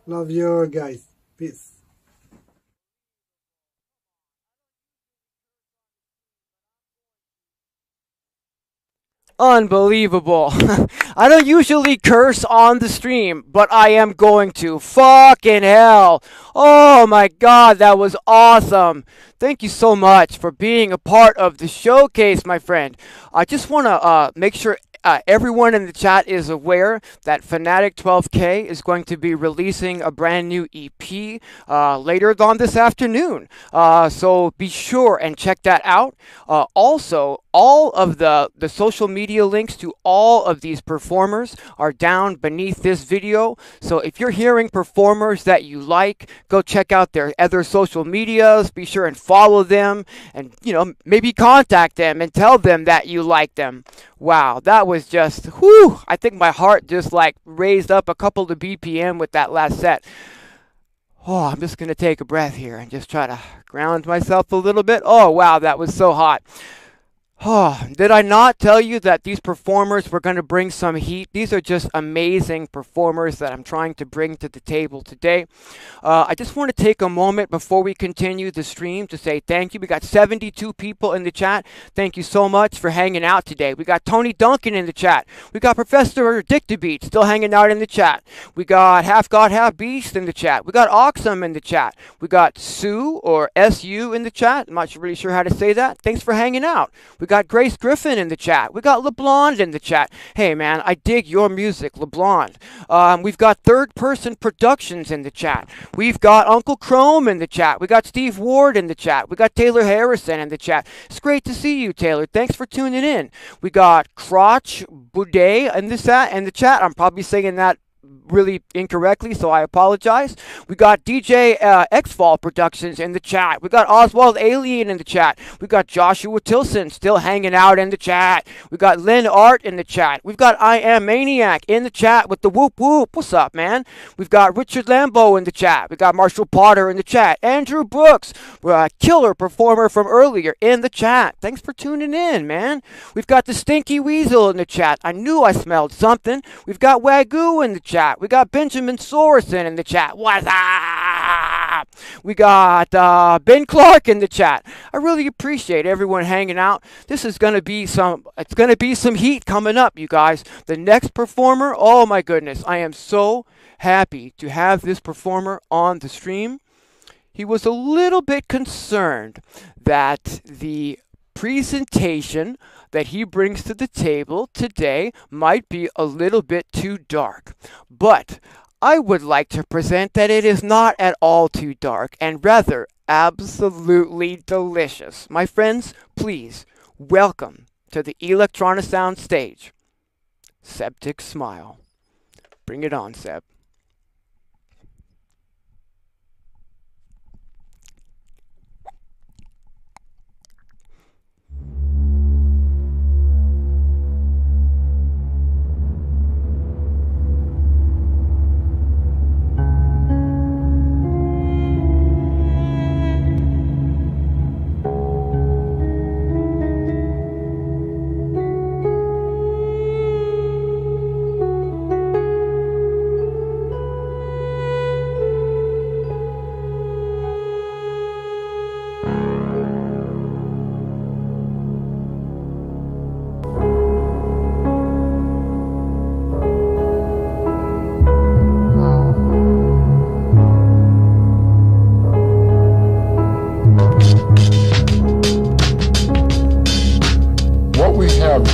Love you guys. Peace. Unbelievable. I don't usually curse on the stream, but I am going to. Fucking hell. Oh my god, that was awesome. Thank you so much for being a part of the showcase, my friend. I just want to make sure everyone in the chat is aware that Fanatic 12K is going to be releasing a brand new EP later on this afternoon. So be sure and check that out. Also, all of the social media links to all of these performers are down beneath this video. So if you're hearing performers that you like, go check out their other social medias. Be sure and follow them and, you know, maybe contact them and tell them that you like them. Wow, that was just, whew, I think my heart just like raised up a couple of BPM with that last set. Oh, I'm just going to take a breath here and just try to ground myself a little bit. Oh, wow, that was so hot. Oh, did I not tell you that these performers were going to bring some heat? These are just amazing performers that I'm trying to bring to the table today. I just want to take a moment before we continue the stream to say thank you. We got 72 people in the chat. Thank you so much for hanging out today. We got Tony Duncan in the chat. We got Professor Dictabeat still hanging out in the chat. We got Half God, Half Beast in the chat. We got Oxum in the chat. We got Sue or SU in the chat. I'm not really sure how to say that. Thanks for hanging out. We got Grace Griffin in the chat. We got LeBlond in the chat. Hey man, I dig your music, LeBlond. We've got Third Person Productions in the chat. We've got Uncle Chrome in the chat. We got Steve Ward in the chat. We got Taylor Harrison in the chat. It's great to see you, Taylor. Thanks for tuning in. We got Crotch Boudet in the chat. I'm probably saying that really incorrectly, so I apologize. We got DJ Xfall Productions in the chat. We got Oswald Alien in the chat. We got Joshua Tilson still hanging out in the chat. We got Lynn Art in the chat. We've got I Am Maniac in the chat with the whoop whoop. What's up, man? We've got Richard Lambeau in the chat. We got Marshall Potter in the chat. Andrew Brooks, killer performer from earlier, in the chat. Thanks for tuning in, man. We've got the Stinky Weasel in the chat. I knew I smelled something. We've got Wagyu in the chat. We got Benjamin Sorensen in the chat. What's up? We got Ben Clark in the chat. I really appreciate everyone hanging out. This is going to be some heat coming up, you guys. The next performer, oh my goodness, I am so happy to have this performer on the stream. He was a little bit concerned that the presentation that he brings to the table today might be a little bit too dark. But I would like to present that it is not at all too dark and rather absolutely delicious. My friends, please welcome to the Electronisounds stage, Sebtic Smile. Bring it on, Seb.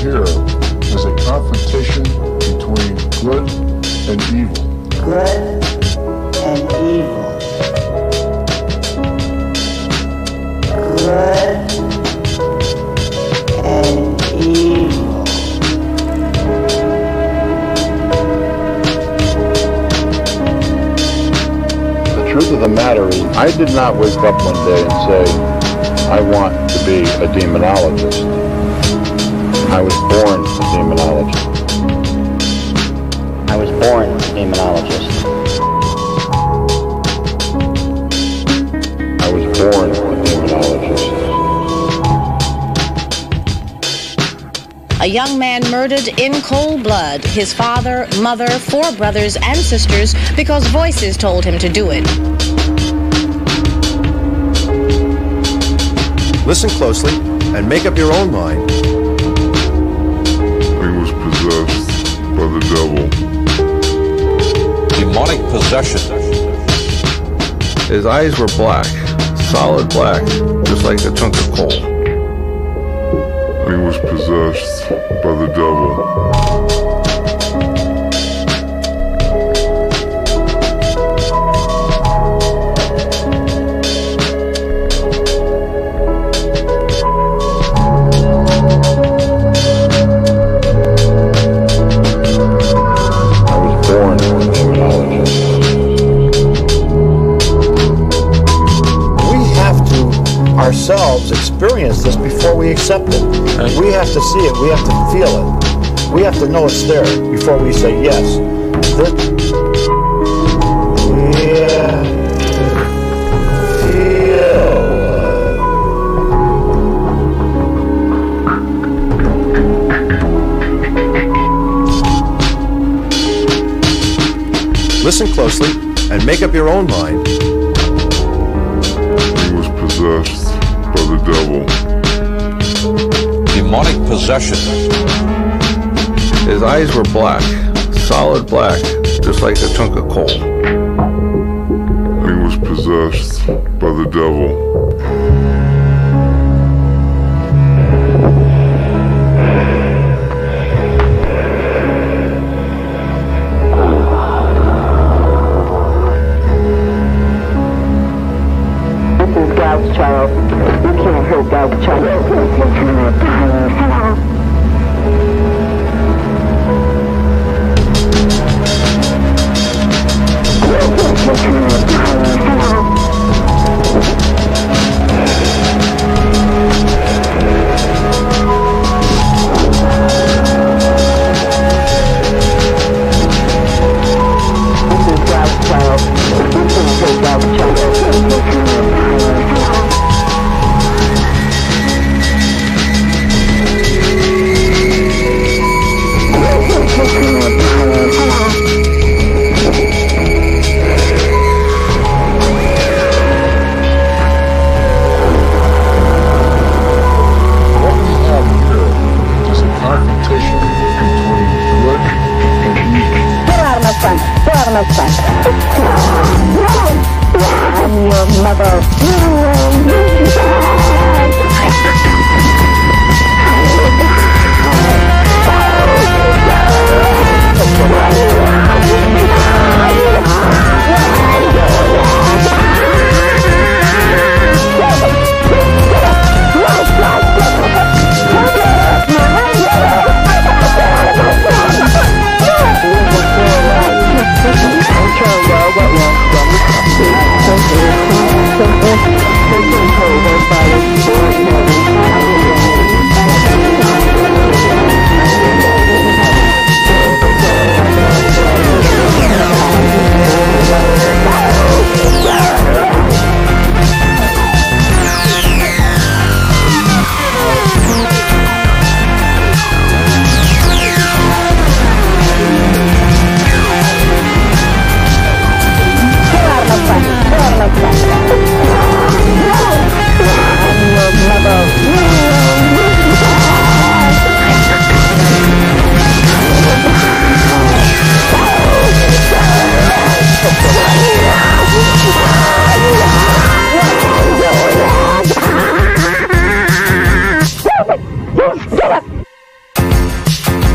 Here is a confrontation between good and evil. Good and evil. Good and evil. The truth of the matter is, I did not wake up one day and say, I want to be a demonologist. I was born a demonologist. I was born a demonologist. I was born a demonologist. I A young man murdered in cold blood, his father, mother, 4 brothers and sisters, because voices told him to do it. Listen closely and make up your own mind. He was possessed by the devil. Demonic possession. His eyes were black, solid black, just like a chunk of coal. He was possessed by the devil. Ourselves experience this before we accept it. We have to see it. We have to feel it. We have to know it's there before we say yes. Listen closely and make up your own mind. He was possessed by the devil. Demonic possession. His eyes were black, solid black, just like a chunk of coal. He was possessed by the devil. Child. You can't hurt God's child.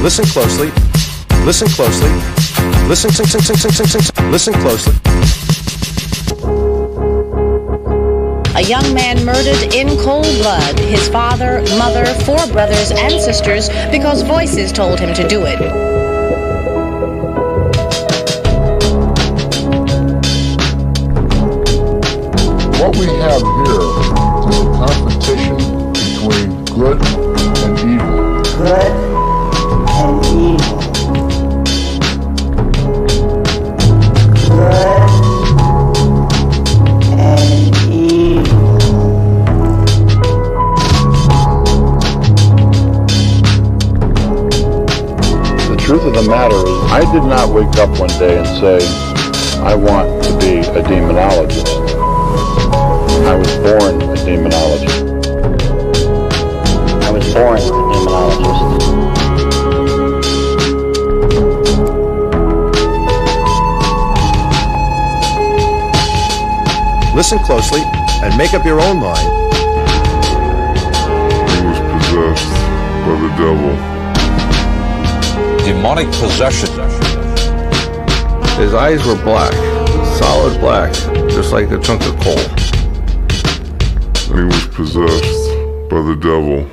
Listen closely. Listen closely. Listen closely. A young man murdered in cold blood, his father, mother, 4 brothers and sisters, because voices told him to do it. What we have here is a confrontation between good and evil. Good and evil. Good and evil. truth of the matter is, I did not wake up one day and say, I want to be a demonologist. I was born a demonologist. I was born a demonologist. Listen closely and make up your own mind. He was possessed by the devil. Demonic possession. His eyes were black, solid black, just like a chunk of coal. And he was possessed by the devil.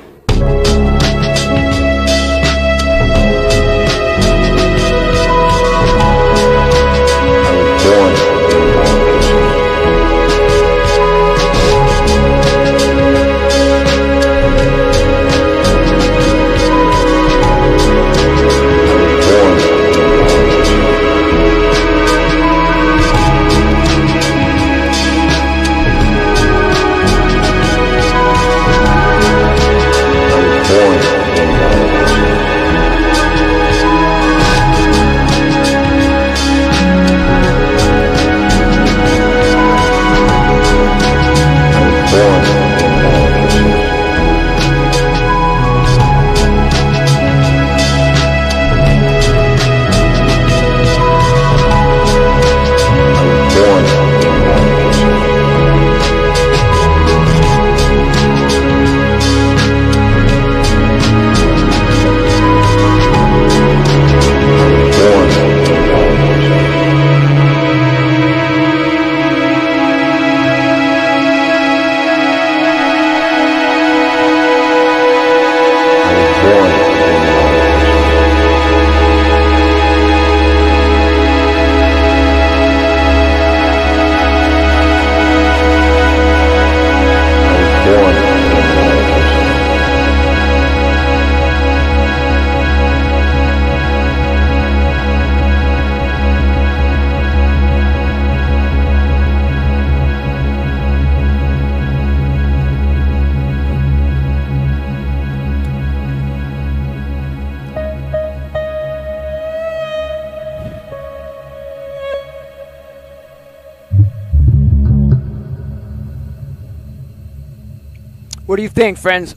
What do you think, friends?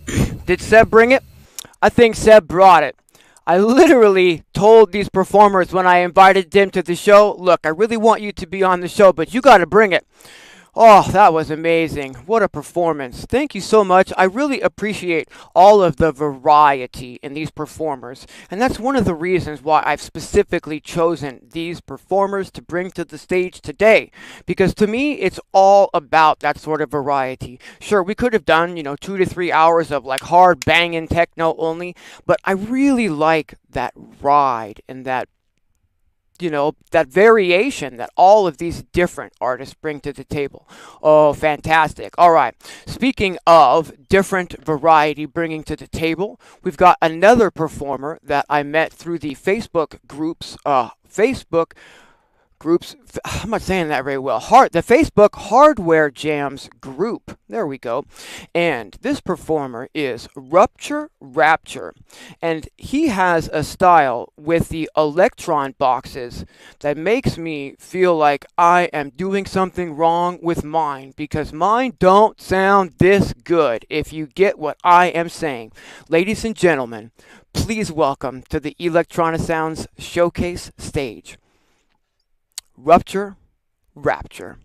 Did Seb bring it? I think Seb brought it. I literally told these performers when I invited them to the show, look, I really want you to be on the show, but you got to bring it. Oh, that was amazing. What a performance. Thank you so much. I really appreciate all of the variety in these performers. And that's one of the reasons why I've specifically chosen these performers to bring to the stage today. Because to me, it's all about that sort of variety. Sure, we could have done, 2 to 3 hours of like hard banging techno only. But I really like that ride and that that variation that all of these different artists bring to the table. Oh, fantastic. All right. Speaking of different variety bringing to the table, we've got another performer that I met through the Facebook groups, I'm not saying that very well. The Facebook Hardware Jams group. There we go. And this performer is Rupture Rapture. And he has a style with the electron boxes that makes me feel like I am doing something wrong with mine, because mine don't sound this good, if you get what I am saying. Ladies and gentlemen, please welcome to the Electronisounds showcase stage, Rupture Rapture.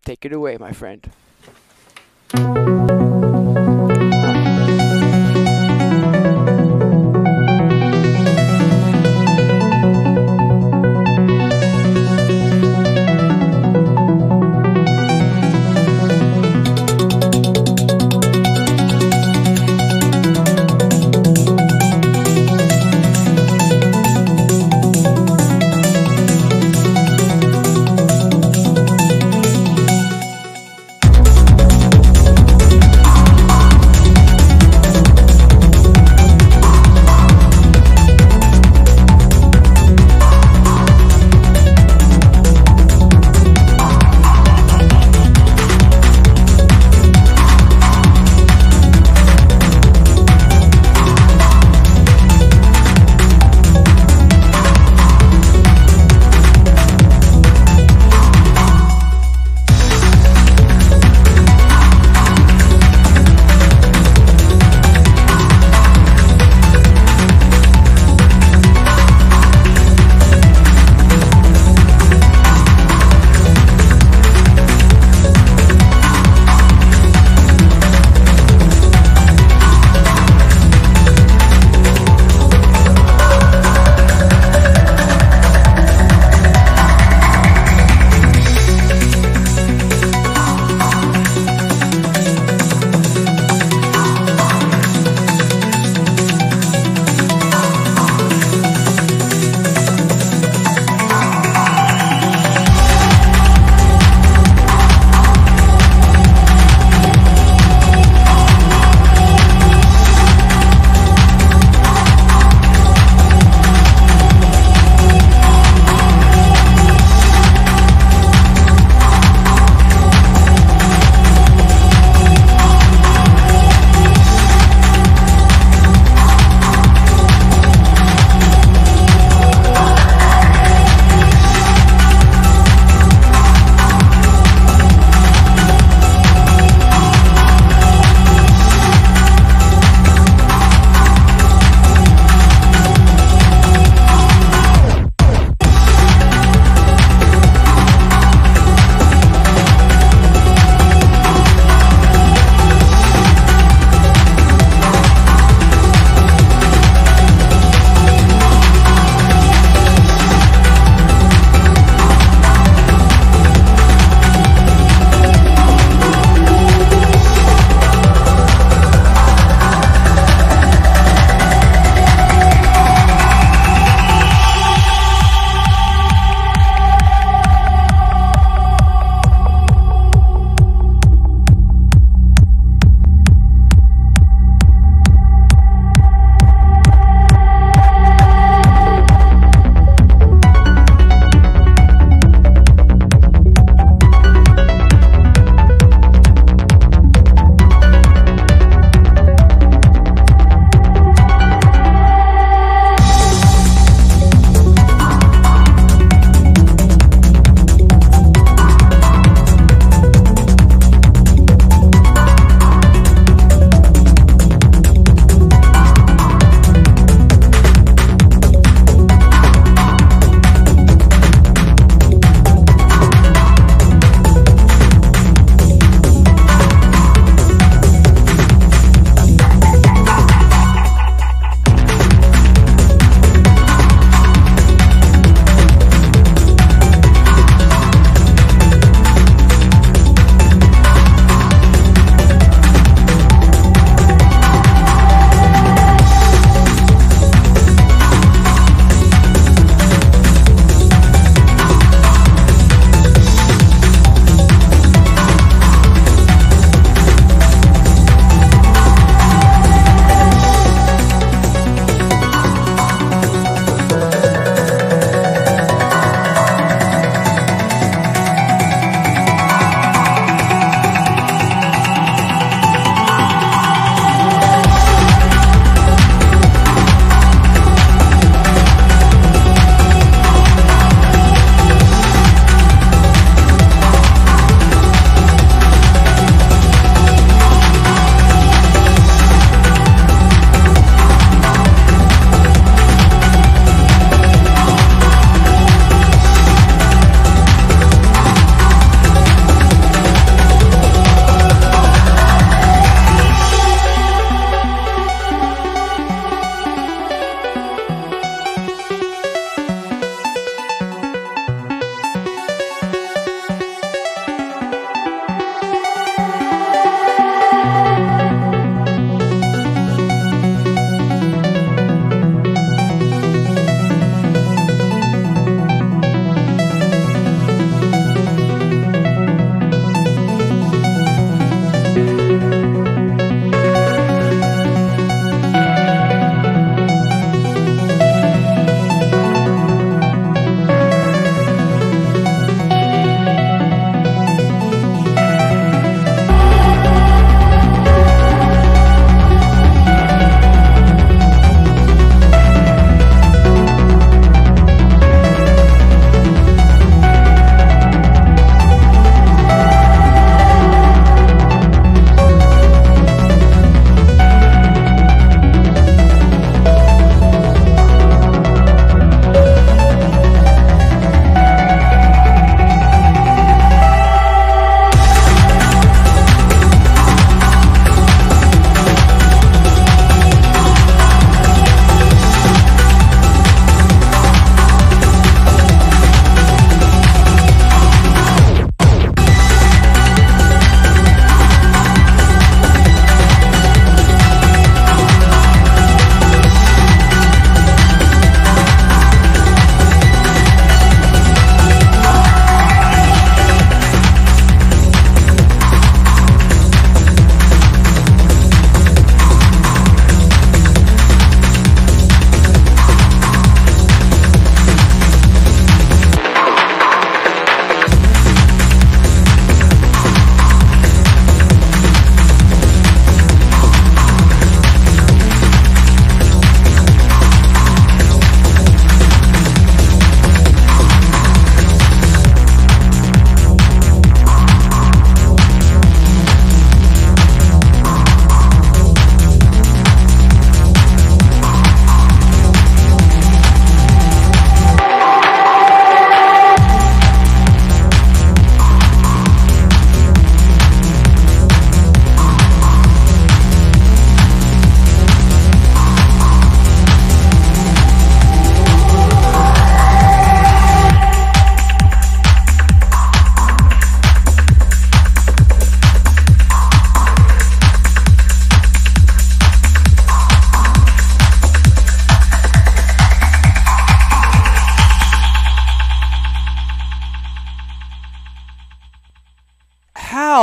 Take it away, my friend.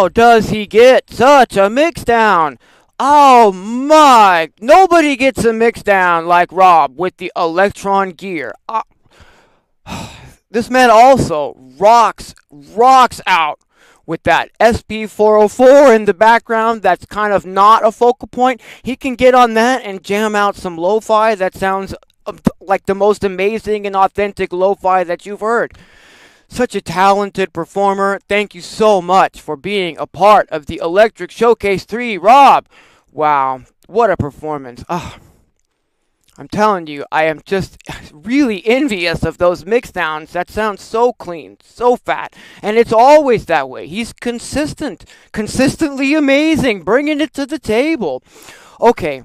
how does he get such a mix down? Oh my, nobody gets a mix down like Rob with the Electron gear. This man also rocks out with that SP404 in the background. That's kind of not a focal point. He can get on that and jam out some lo-fi that sounds like the most amazing and authentic lo-fi that you've heard. Such a talented performer. Thank you so much for being a part of the Electric Showcase 3, Rob. Wow, what a performance. I'm telling you, I am just really envious of those mixdowns. That sounds so clean, so fat, and it's always that way. He's consistently amazing, bringing it to the table. Okay,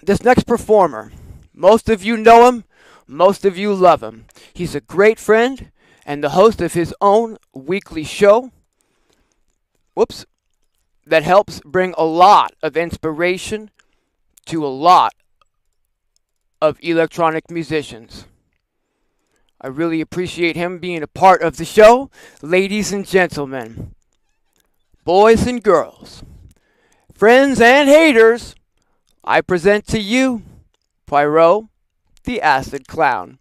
this next performer, most of you know him, most of you love him. He's a great friend and the host of his own weekly show, that helps bring a lot of inspiration to a lot of electronic musicians. I really appreciate him being a part of the show. Ladies and gentlemen, boys and girls, friends and haters, I present to you Pierrot, the Acid Clown.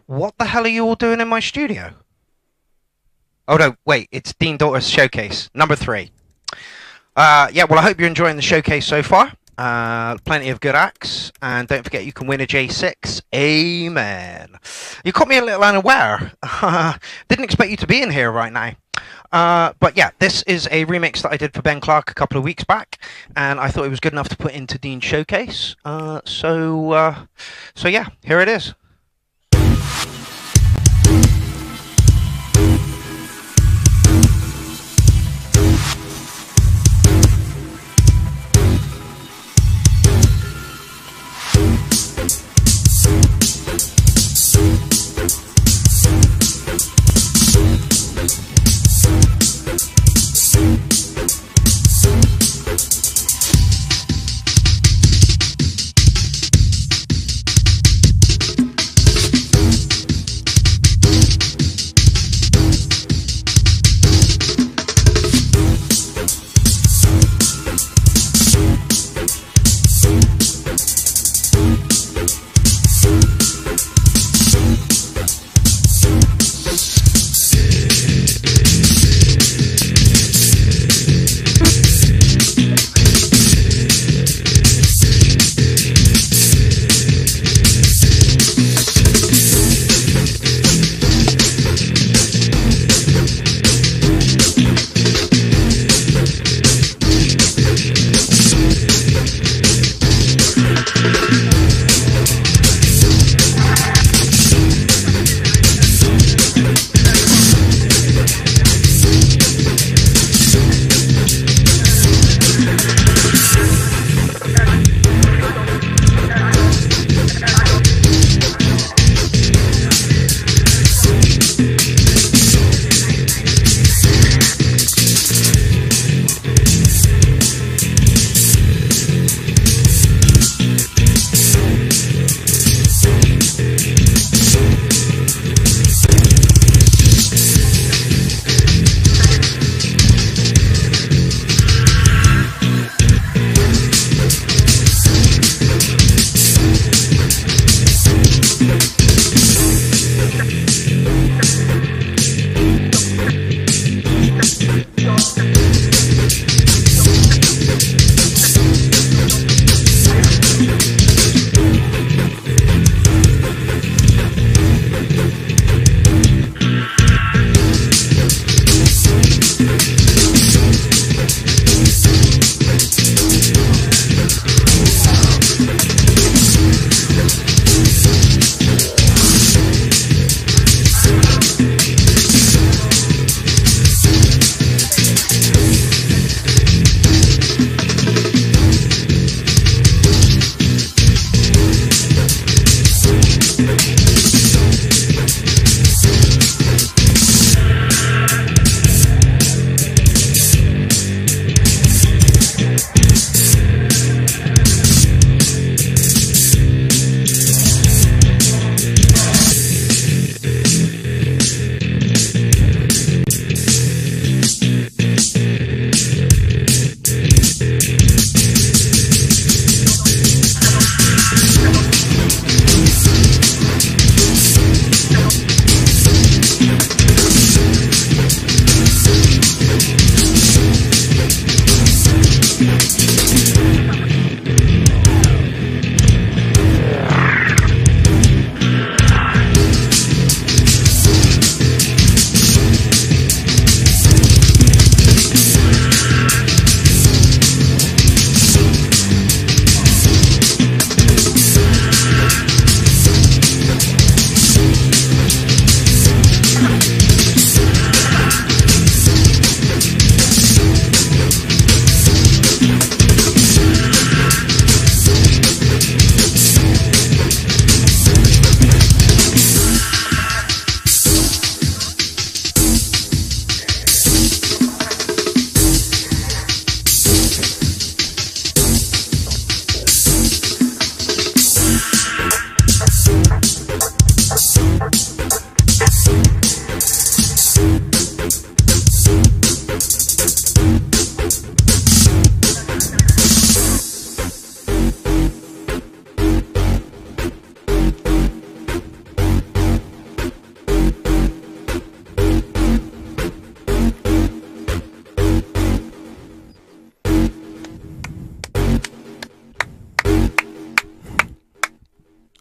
What the hell are you all doing in my studio? Oh no, wait, it's Dean Daughter's Showcase, number 3. Yeah, well I hope you're enjoying the showcase so far. Plenty of good acts, and don't forget you can win a J6. Amen. You caught me a little unaware. Didn't expect you to be in here right now. But yeah, this is a remix that I did for Ben Clark a couple of weeks back, and I thought it was good enough to put into Dean's Showcase. So yeah, here it is.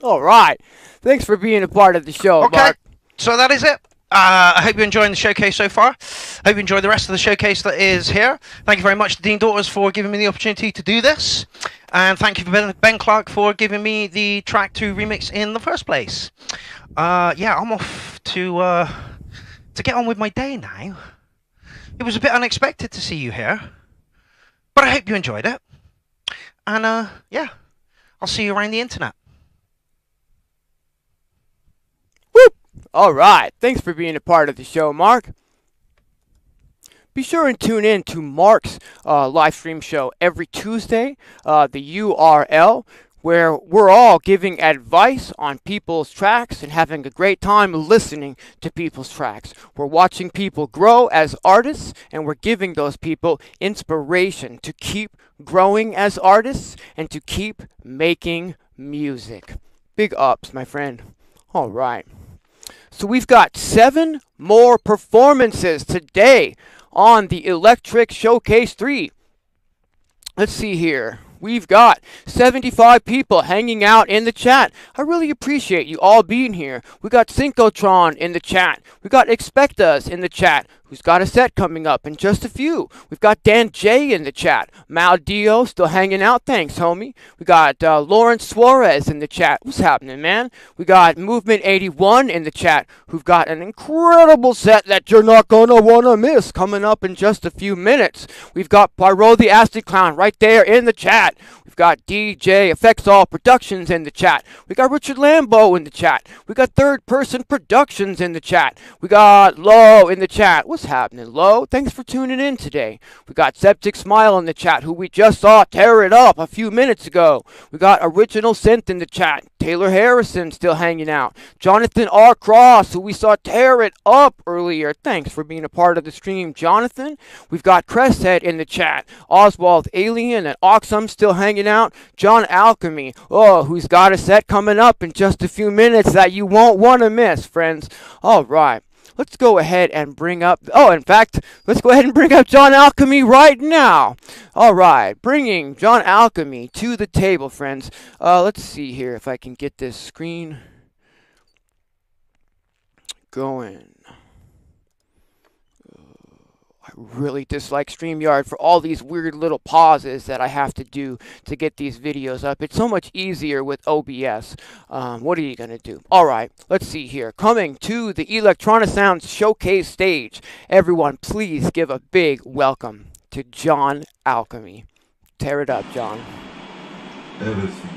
All right. Thanks for being a part of the show, Okay, Mark. so that is it. I hope you're enjoying the showcase so far. Hope you enjoy the rest of the showcase that is here. Thank you very much to Dean Daughters for giving me the opportunity to do this. And thank you for Ben Clark for giving me the track to remix in the first place. Yeah, I'm off to get on with my day now. It was a bit unexpected to see you here, but I hope you enjoyed it. And yeah, I'll see you around the internet. All right. Thanks for being a part of the show, Mark. Be sure and tune in to Mark's live stream show every Tuesday, the URL, where we're all giving advice on people's tracks and having a great time listening to people's tracks. We're watching people grow as artists, and we're giving those people inspiration to keep growing as artists and to keep making music. Big ups, my friend. All right. So we've got 7 more performances today on the Electric Showcase 3. Let's see here. We've got 75 people hanging out in the chat. I really appreciate you all being here. We got Syncotron in the chat. We got Expectaz in the chat, who's got a set coming up in just a few. We've got Dan J in the chat. Mal Dio still hanging out. Thanks, homie. We got Lawrence Suarez in the chat. What's happening, man? We got Movementeightyone in the chat, who've got an incredible set that you're not gonna wanna miss coming up in just a few minutes. We've got Pyro the Acid Clown right there in the chat. We've got DJ Effects All Productions in the chat. We got Richard Lambeau in the chat. We got Third Person Productions in the chat. We got Lo in the chat. What's happening, Lo? Thanks for tuning in today. We got Sebtic Smile in the chat, who we just saw tear it up a few minutes ago. We got Original Synth in the chat. Taylor Harrison still hanging out. JonathanrCross, who we saw tear it up earlier. Thanks for being a part of the stream, Jonathan. We've got Cresthead in the chat. Oswald Alien and Oxum still hanging out. John Alchemy, who's got a set coming up in just a few minutes that you won't want to miss, friends. All right. Let's go ahead and bring up... Oh, in fact, let's go ahead and bring up John Alchemy right now. All right. Bringing John Alchemy to the table, friends. Let's see here if I can get this screen going. I really dislike StreamYard for all these weird little pauses that I have to do to get these videos up. It's so much easier with OBS. What are you going to do? All right, let's see here. Coming to the Electronisounds showcase stage, everyone please give a big welcome to John Alchemy. Tear it up, John. Everything.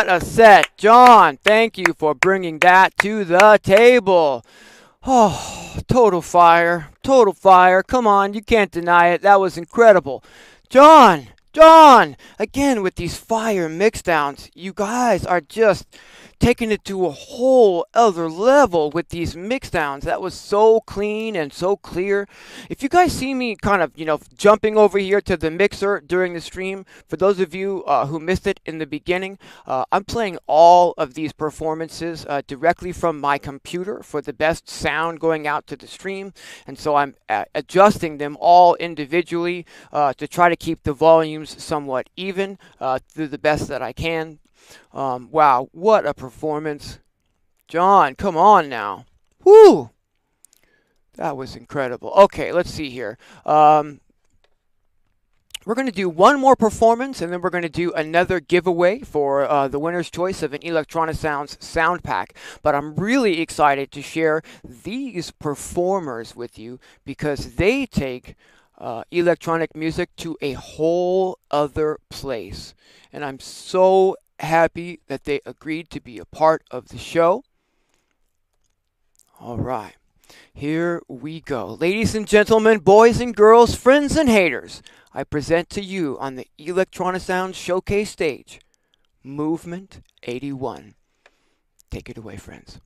what a set. John, thank you for bringing that to the table. Oh, total fire. Total fire. Come on, you can't deny it. That was incredible. John, again with these fire mixdowns. You guys are just taking it to a whole other level with these mixdowns. That was so clean and so clear. If you guys see me kind of, jumping over here to the mixer during the stream, for those of you who missed it in the beginning, I'm playing all of these performances directly from my computer for the best sound going out to the stream. And so I'm adjusting them all individually to try to keep the volumes somewhat even through the best that I can. Wow, what a performance. John, come on now. Whoo! That was incredible. Okay, let's see here. We're going to do one more performance, and then we're going to do another giveaway for the winner's choice of an Electronisounds sound pack. But I'm really excited to share these performers with you because they take electronic music to a whole other place. And I'm so happy that they agreed to be a part of the show. All right, here we go. Ladies and gentlemen, boys and girls, friends and haters, I present to you on the Electronisounds showcase stage, Movement 81. Take it away, friends.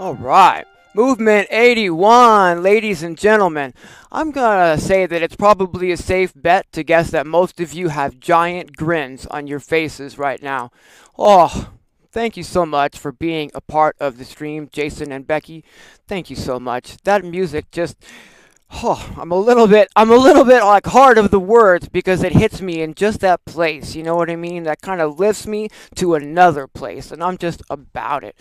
All right. Movement 81, ladies and gentlemen. I'm going to say that it's probably a safe bet to guess that most of you have giant grins on your faces right now. Oh, thank you so much for being a part of the stream, Jason and Becky. Thank you so much. That music just... Oh, I'm a little bit like hard of the words because it hits me in just that place. You know what I mean? That kind of lifts me to another place, and I'm just about it.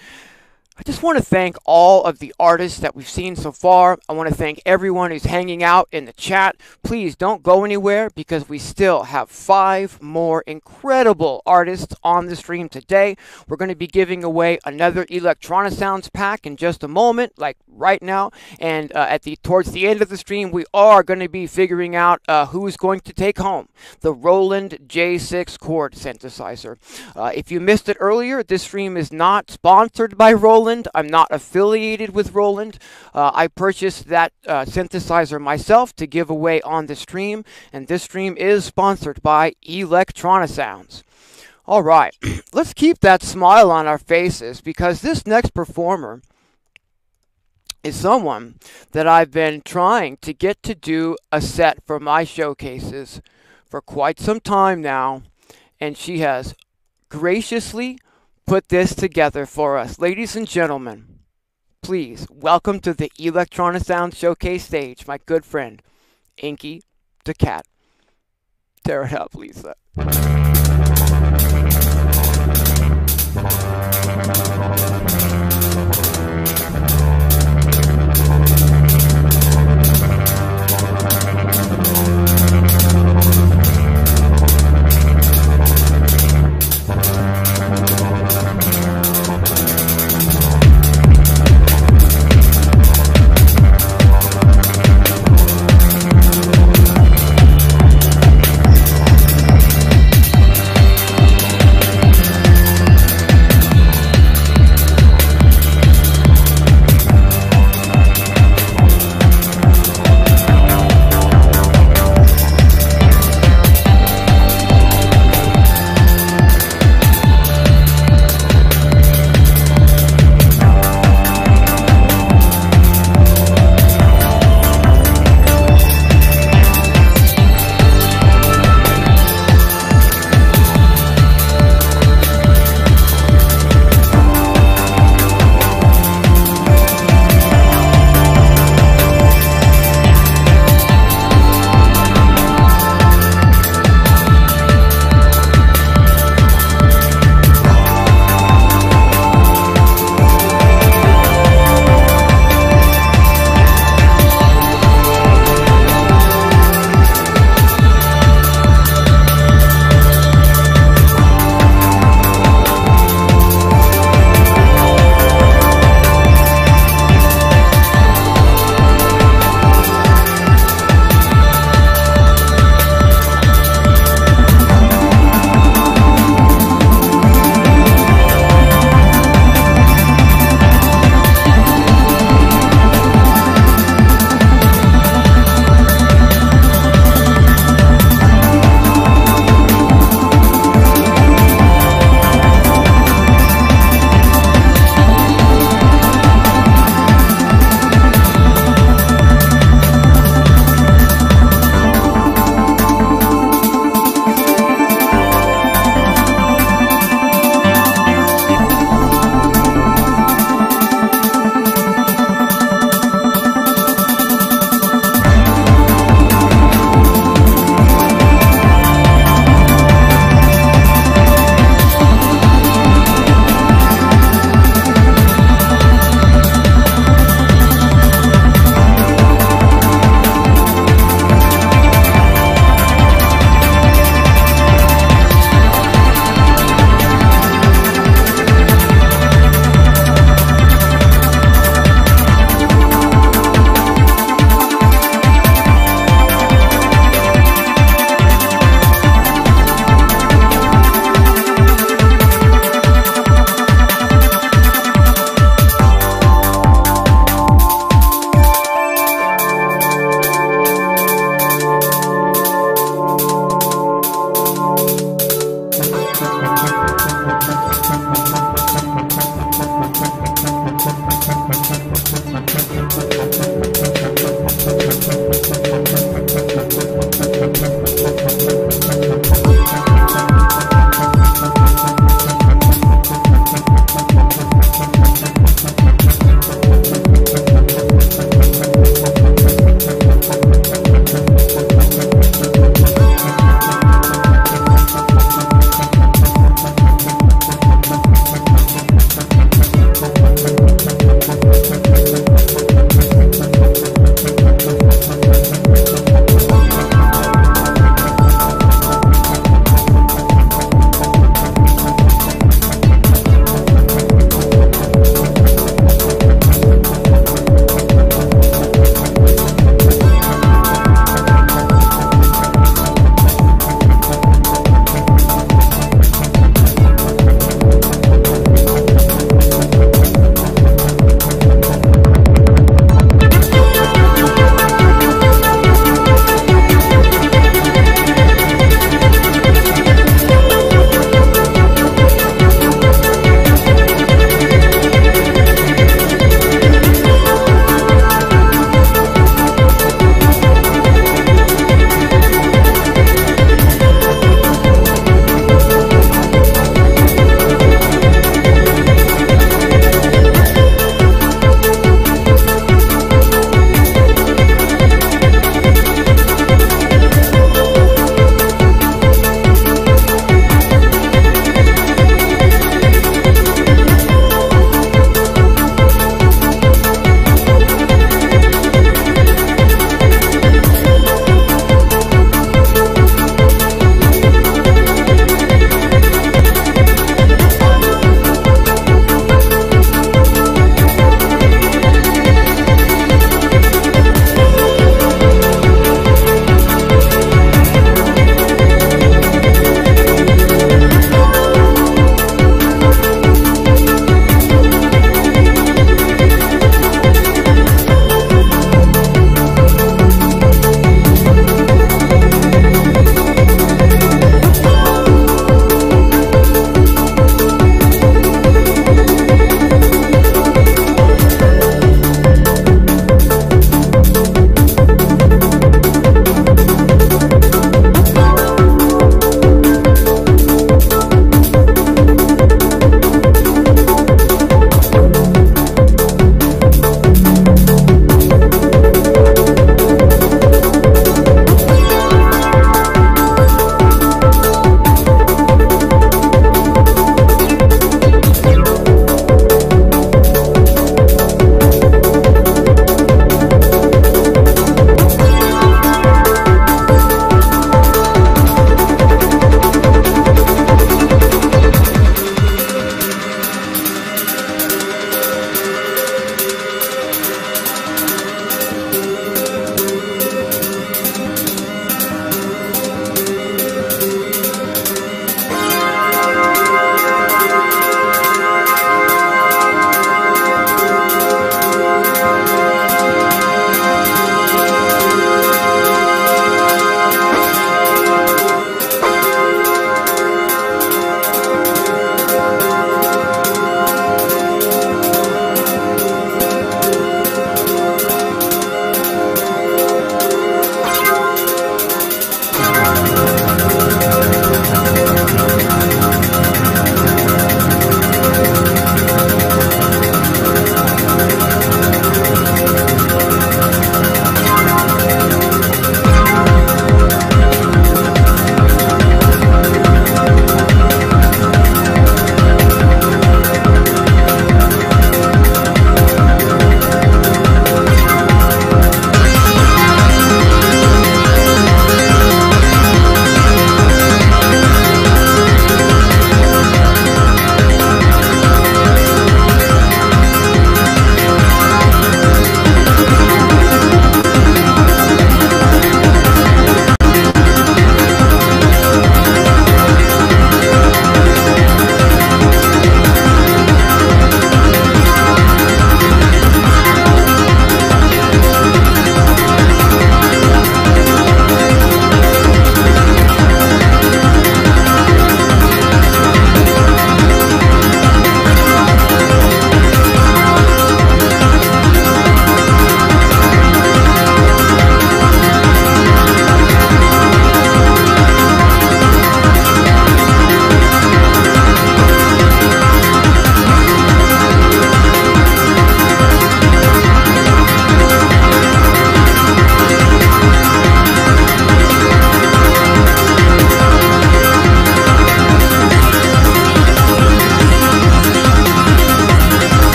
I just want to thank all of the artists that we've seen so far. I want to thank everyone who's hanging out in the chat. Please don't go anywhere because we still have 5 more incredible artists on the stream today. We're going to be giving away another Electronisounds pack in just a moment, like right now. And towards the end of the stream, we are going to be figuring out who's going to take home the Roland J6 chord synthesizer. If you missed it earlier, this stream is not sponsored by Roland. I'm not affiliated with Roland. I purchased that synthesizer myself to give away on the stream, and this stream is sponsored by Electronisounds. All right, let's keep that smile on our faces because this next performer is someone that I've been trying to get to do a set for my showcases for quite some time now, and she has graciously put this together for us. Ladies and gentlemen, please welcome to the Electronisounds showcase stage my good friend, INKY the Cat. Tear it up, Lisa.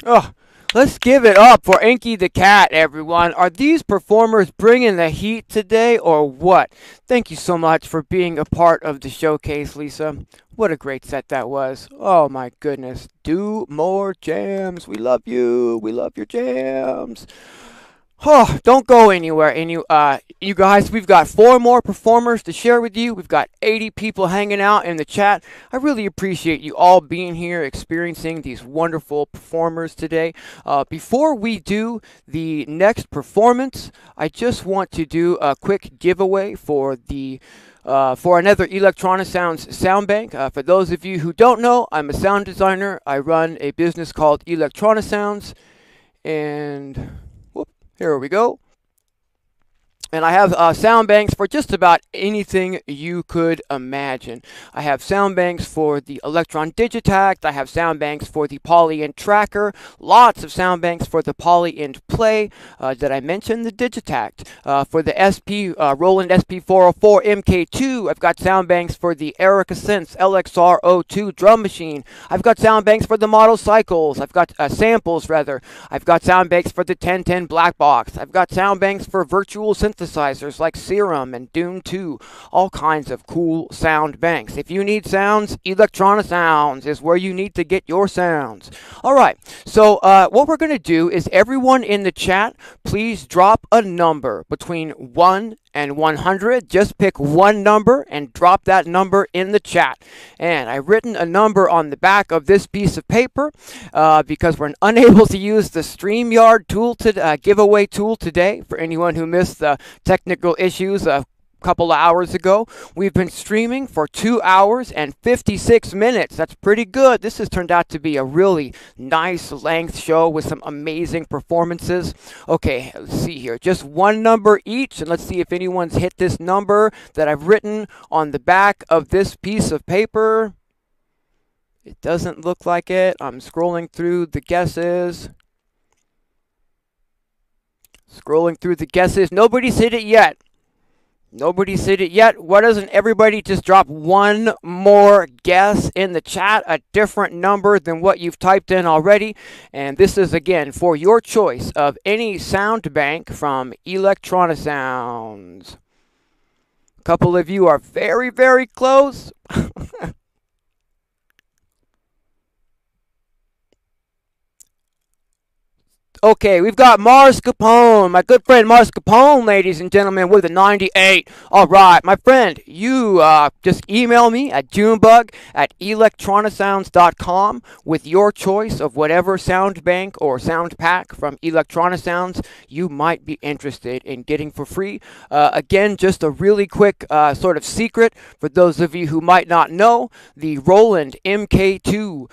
Oh, let's give it up for INKY the Cat, everyone. Are these performers bringing the heat today or what? Thank you so much for being a part of the showcase, Lisa. What a great set that was. Oh my goodness. Do more jams. We love you. We love your jams. Oh, don't go anywhere. And you guys, we've got 4 more performers to share with you. We've got 80 people hanging out in the chat. I really appreciate you all being here, experiencing these wonderful performers today. Before we do the next performance, I just want to do a quick giveaway for the for another Electronisounds sound bank. For those of you who don't know, I'm a sound designer. I run a business called Electronisounds, and here we go. And I have sound banks for just about anything you could imagine. I have sound banks for the Electron Digitact. I have sound banks for the Polyint Tracker. Lots of sound banks for the Polyint Play. Did I mention the Digitact? For the Roland SP404 MK2, I've got sound banks for the Erica Synths LXR02 drum machine. I've got sound banks for the Model Cycles. I've got samples, rather. I've got sound banks for the 1010 Black Box. I've got sound banks for virtual synthesizers like Serum and DUNCAN 2, all kinds of cool sound banks. If you need sounds, Electronisounds is where you need to get your sounds. Alright, so what we're going to do is everyone in the chat, please drop a number between 1 and 100. Just pick one number and drop that number in the chat. And I've written a number on the back of this piece of paper because we're unable to use the StreamYard tool giveaway tool today. For anyone who missed the technical issues a couple of hours ago, we've been streaming for 2 hours and 56 minutes. That's pretty good. This has turned out to be a really nice length show with some amazing performances. Okay, let's see here. Just one number each, and let's see if anyone's hit this number that I've written on the back of this piece of paper. It doesn't look like it. I'm scrolling through the guesses. Scrolling through the guesses. Nobody's hit it yet. Nobody's hit it yet. Why doesn't everybody just drop one more guess in the chat? A different number than what you've typed in already. And this is, again, for your choice of any sound bank from Electronisounds. A couple of you are very, very close. Okay, we've got Mars Capone, my good friend Mars Capone, ladies and gentlemen, with a 98. All right, my friend, you just email me at junebug@electronisounds.com with your choice of whatever sound bank or sound pack from Electronisounds you might be interested in getting for free. Again, just a really quick sort of secret for those of you who might not know, the Roland MK2,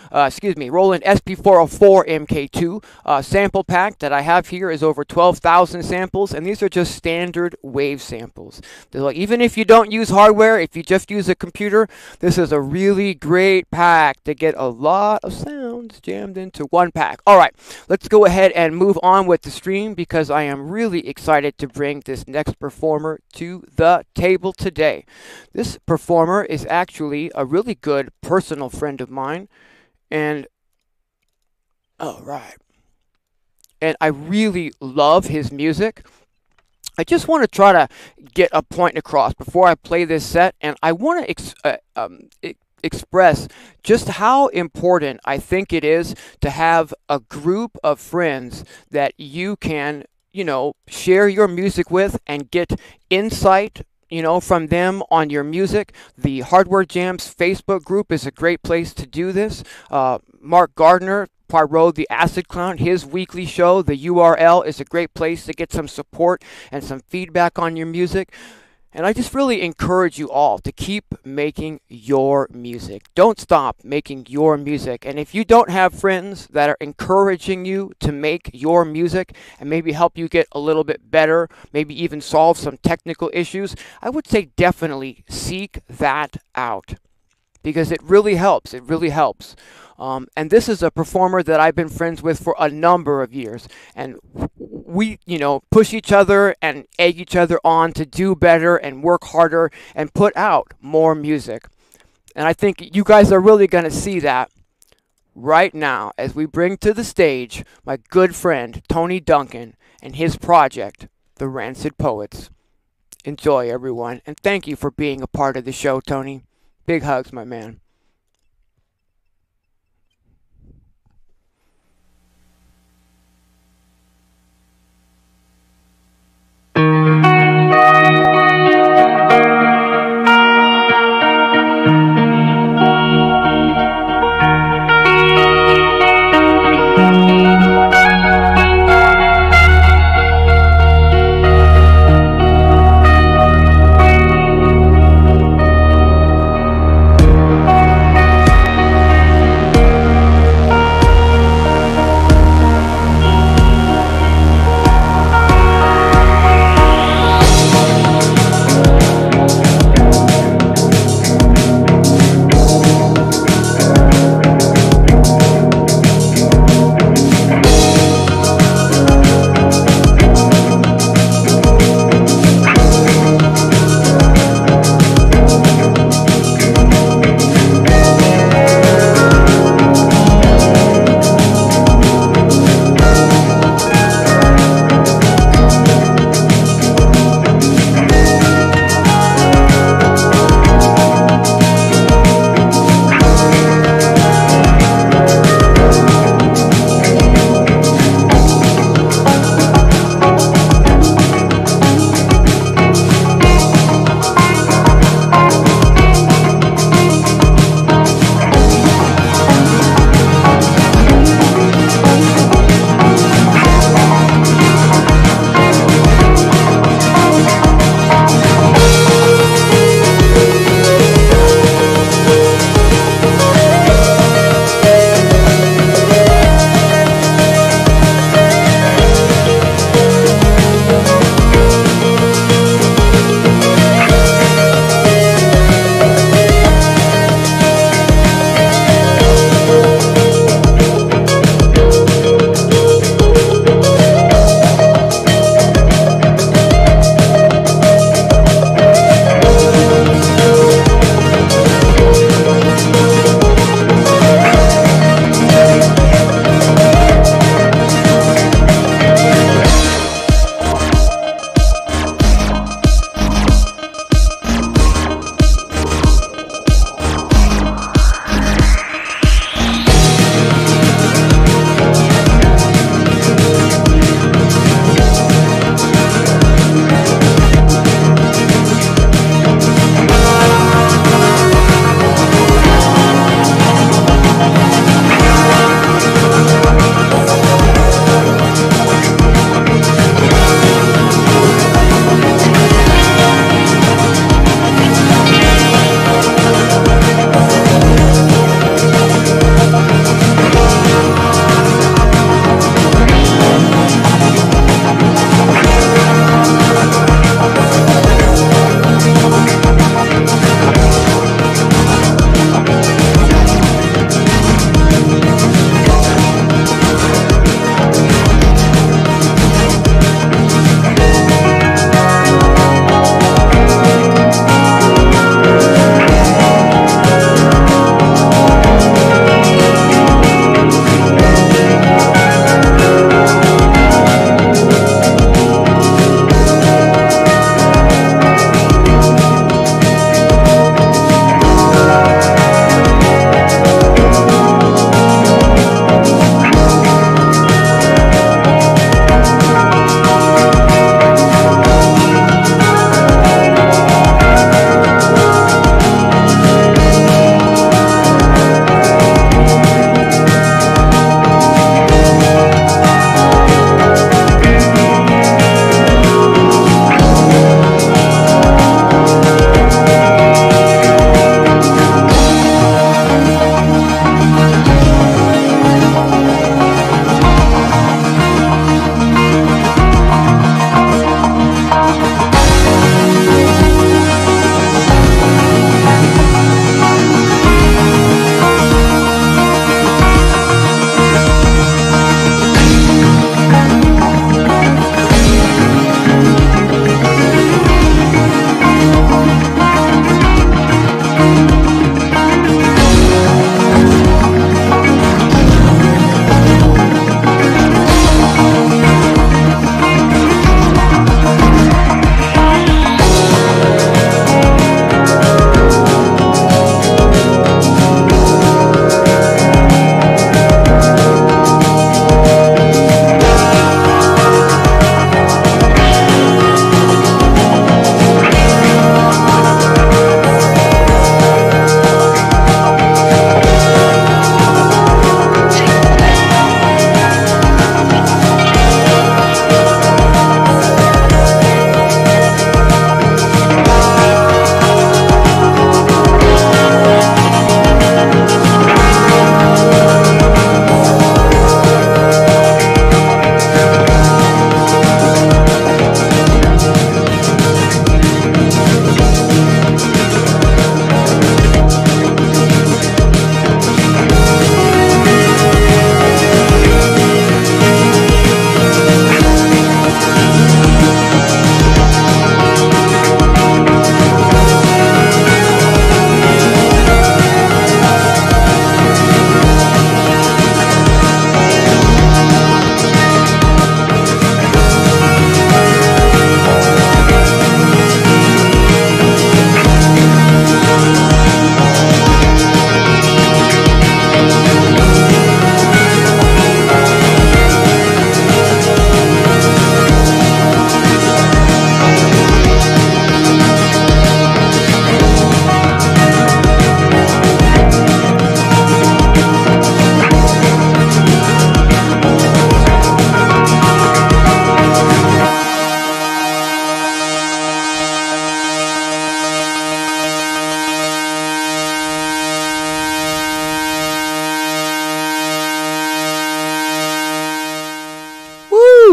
Roland SP404 MK2 sample pack that I have here is over 12,000 samples, and these are just standard wave samples. Even if you don't use hardware, if you just use a computer, this is a really great pack to get a lot of sounds jammed into one pack. Alright, let's go ahead and move on with the stream because I am really excited to bring this next performer to the table today. This performer is actually a really good personal friend of mine, and alright. And I really love his music. I just want to try to get a point across before I play this set, and I want to express just how important I think it is to have a group of friends that you can, share your music with and get insight from them on your music. The Hardware Jams Facebook group is a great place to do this. Mark Gardner, Pierrot the Acid Clown, his weekly show, the URL is a great place to get some support and some feedback on your music. And I just really encourage you all to keep making your music. Don't stop making your music. And if you don't have friends that are encouraging you to make your music and maybe help you get a little bit better, maybe even solve some technical issues, I would say definitely seek that out, because it really helps. It really helps. And this is a performer that I've been friends with for a number of years. And we, push each other and egg each other on to do better and work harder and put out more music. And I think you guys are really going to see that right now as we bring to the stage my good friend Tony Duncan and his project, the Rancid Poets. Enjoy, everyone, and thank you for being a part of the show, Tony. Big hugs, my man.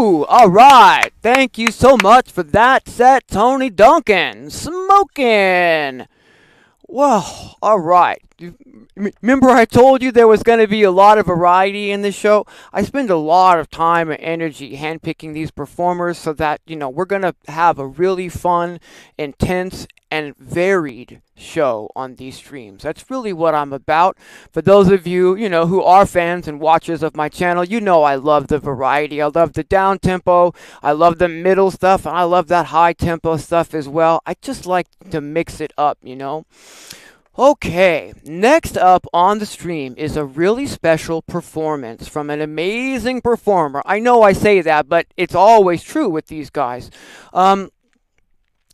Too. All right. Thank you so much for that set, Tony Duncan. Smoking. Well, all right. Remember I told you there was going to be a lot of variety in this show? I spend a lot of time and energy handpicking these performers so that, we're going to have a really fun, intense, and varied show on these streams. That's really what I'm about. For those of you, who are fans and watchers of my channel, I love the variety. I love the down tempo. I love the middle stuff. And I love that high tempo stuff as well. I just like to mix it up, Okay, next up on the stream is a really special performance from an amazing performer. I know I say that, but it's always true with these guys.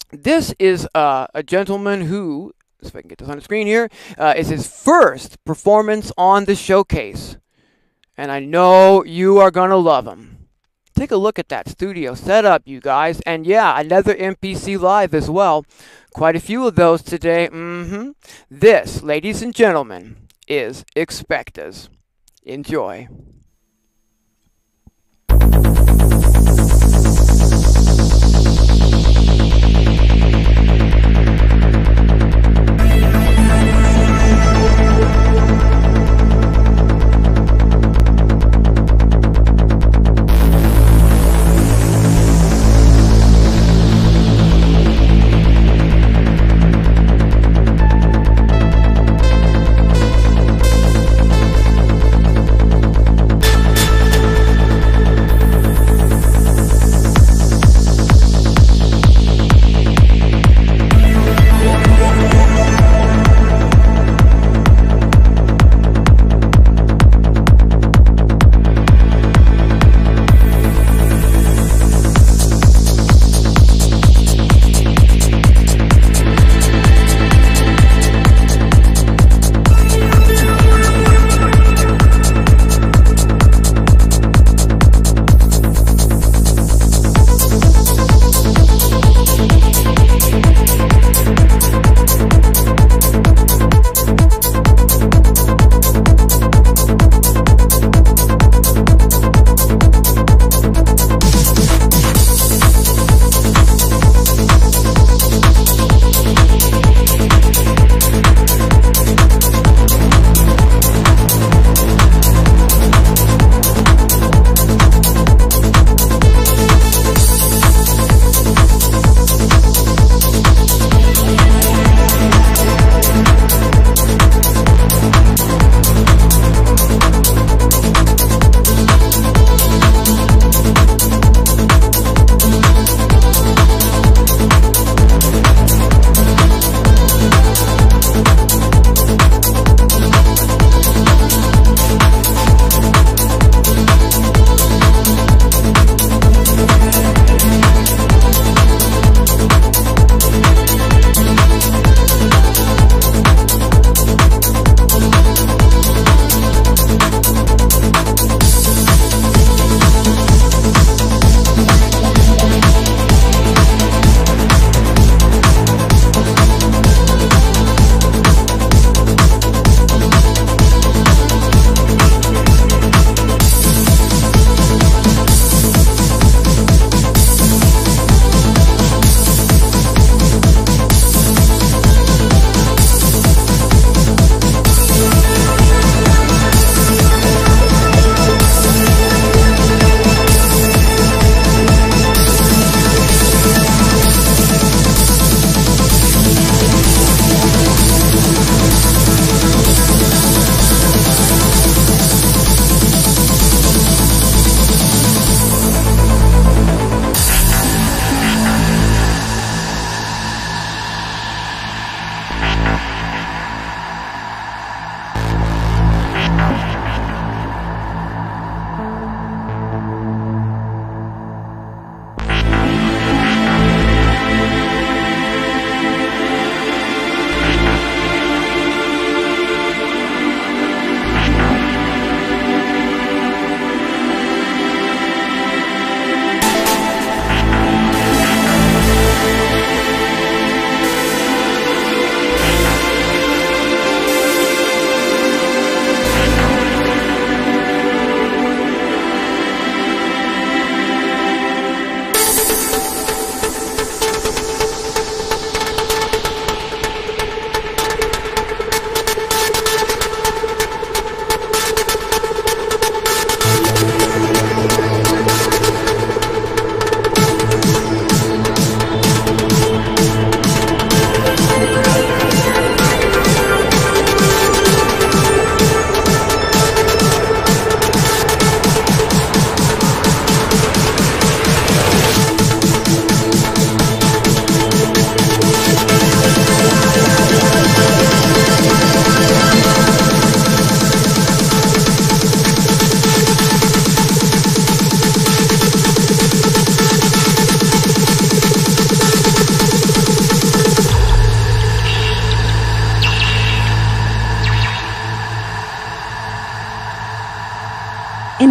This is a gentleman who, if I can get this on the screen here, is his first performance on the showcase. And I know you are going to love him. Take a look at that studio setup, you guys. And yeah, another MPC Live as well. Quite a few of those today. This, ladies and gentlemen, is Expectaz. Enjoy.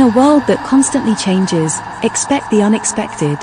a world that constantly changes, expect the unexpected.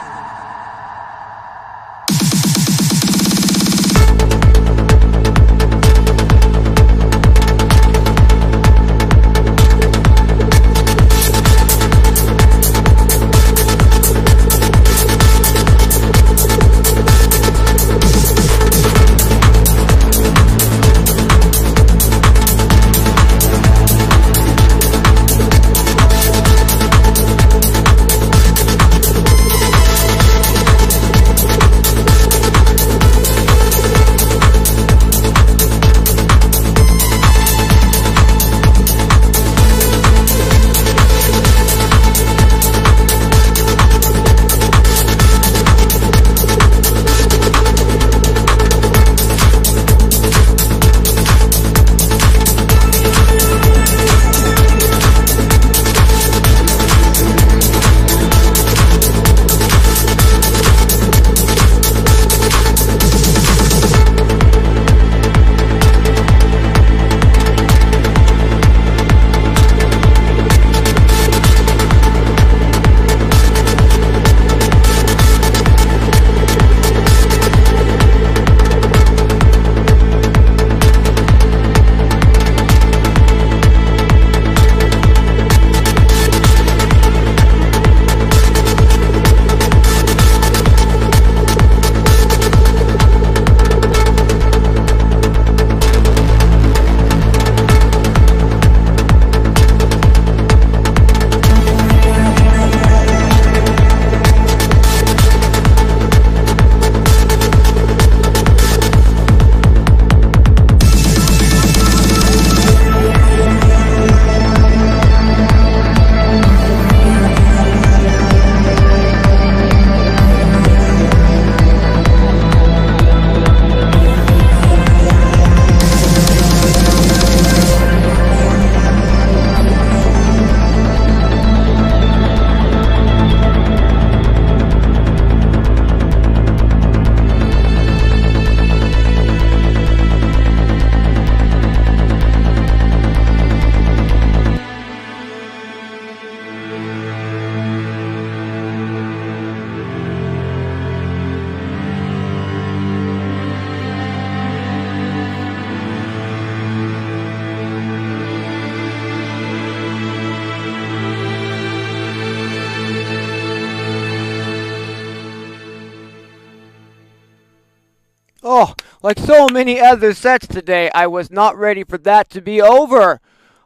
Oh, like so many other sets today, I was not ready for that to be over.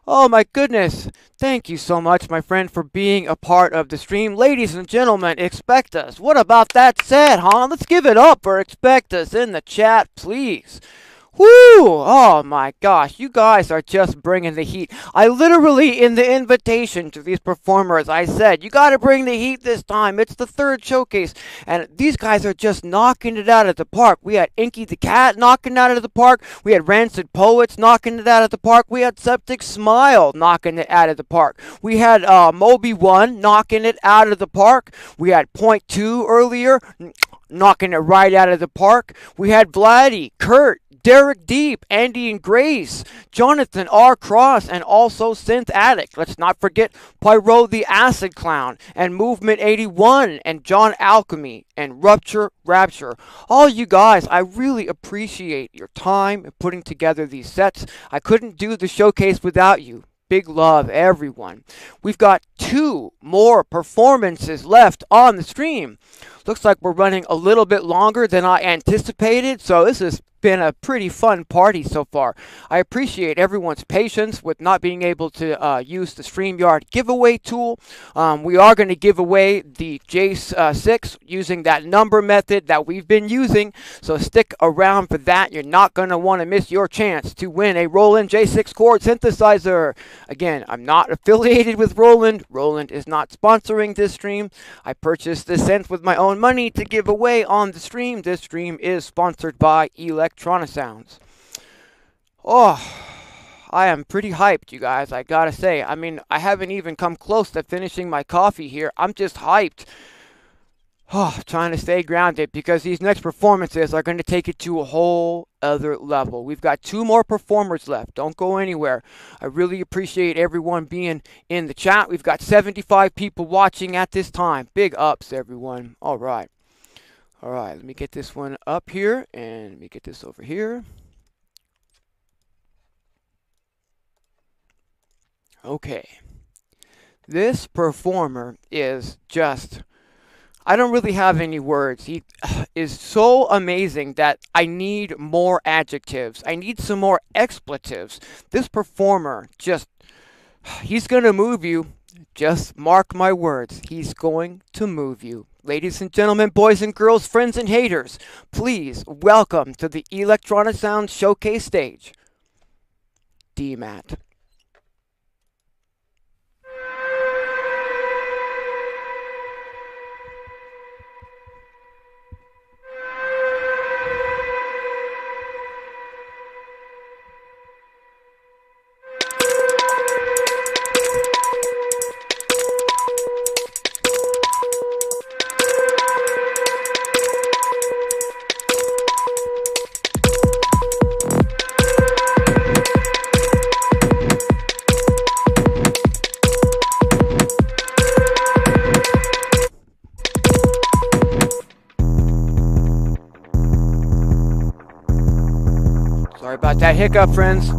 Oh my goodness. Thank you so much, my friend, for being a part of the stream. Ladies and gentlemen, Expectaz. What about that set, huh? Let's give it up for Expectaz in the chat, please. Woo! Oh my gosh, you guys are just bringing the heat. I literally, in the invitation to these performers, I said, you gotta bring the heat this time. It's the third showcase. And these guys are just knocking it out of the park. We had INKY the Cat knocking it out of the park. We had Rancid Poets knocking it out of the park. We had Sebtic Smile knocking it out of the park. We had Mowby One knocking it out of the park. We had Poynt Too earlier, knocking it right out of the park. We had VLADY, Kurt, Derrick Deep, Andy and Grace, jonathanrcross, and also SynthAddict. Let's not forget Pierrot the Acid Clown, and movementeightyone, and John Alchemy, and Rupture Rapture. All you guys, I really appreciate your time in putting together these sets. I couldn't do the showcase without you. Big love, everyone. We've got 2 more performances left on the stream. Looks like we're running a little bit longer than I anticipated, so this has been a pretty fun party so far. I appreciate everyone's patience with not being able to use the StreamYard giveaway tool. We are going to give away the J6 using that number method that we've been using, so stick around for that. You're not going to want to miss your chance to win a Roland J6 chord synthesizer. Again, I'm not affiliated with Roland. Roland is not sponsoring this stream. I purchased this synth with my own money to give away on the stream. This stream is sponsored by Electronisounds. Oh, I am pretty hyped, you guys, I gotta say. I mean, I haven't even come close to finishing my coffee here. I'm just hyped. trying to stay grounded because these next performances are going to take it to a whole other level. We've got 2 more performers left. Don't go anywhere. I really appreciate everyone being in the chat. We've got 75 people watching at this time. Big ups, everyone. All right. All right, let me get this one up here, and let me get this over here. Okay. This performer is just, I don't really have any words. He is so amazing that I need more adjectives. I need some more expletives. This performer just, he's going to move you. Just mark my words. He's going to move you. Ladies and gentlemen, boys and girls, friends and haters, please welcome to the Electronisounds showcase stage, DMAT. Sorry about that hiccup, friends.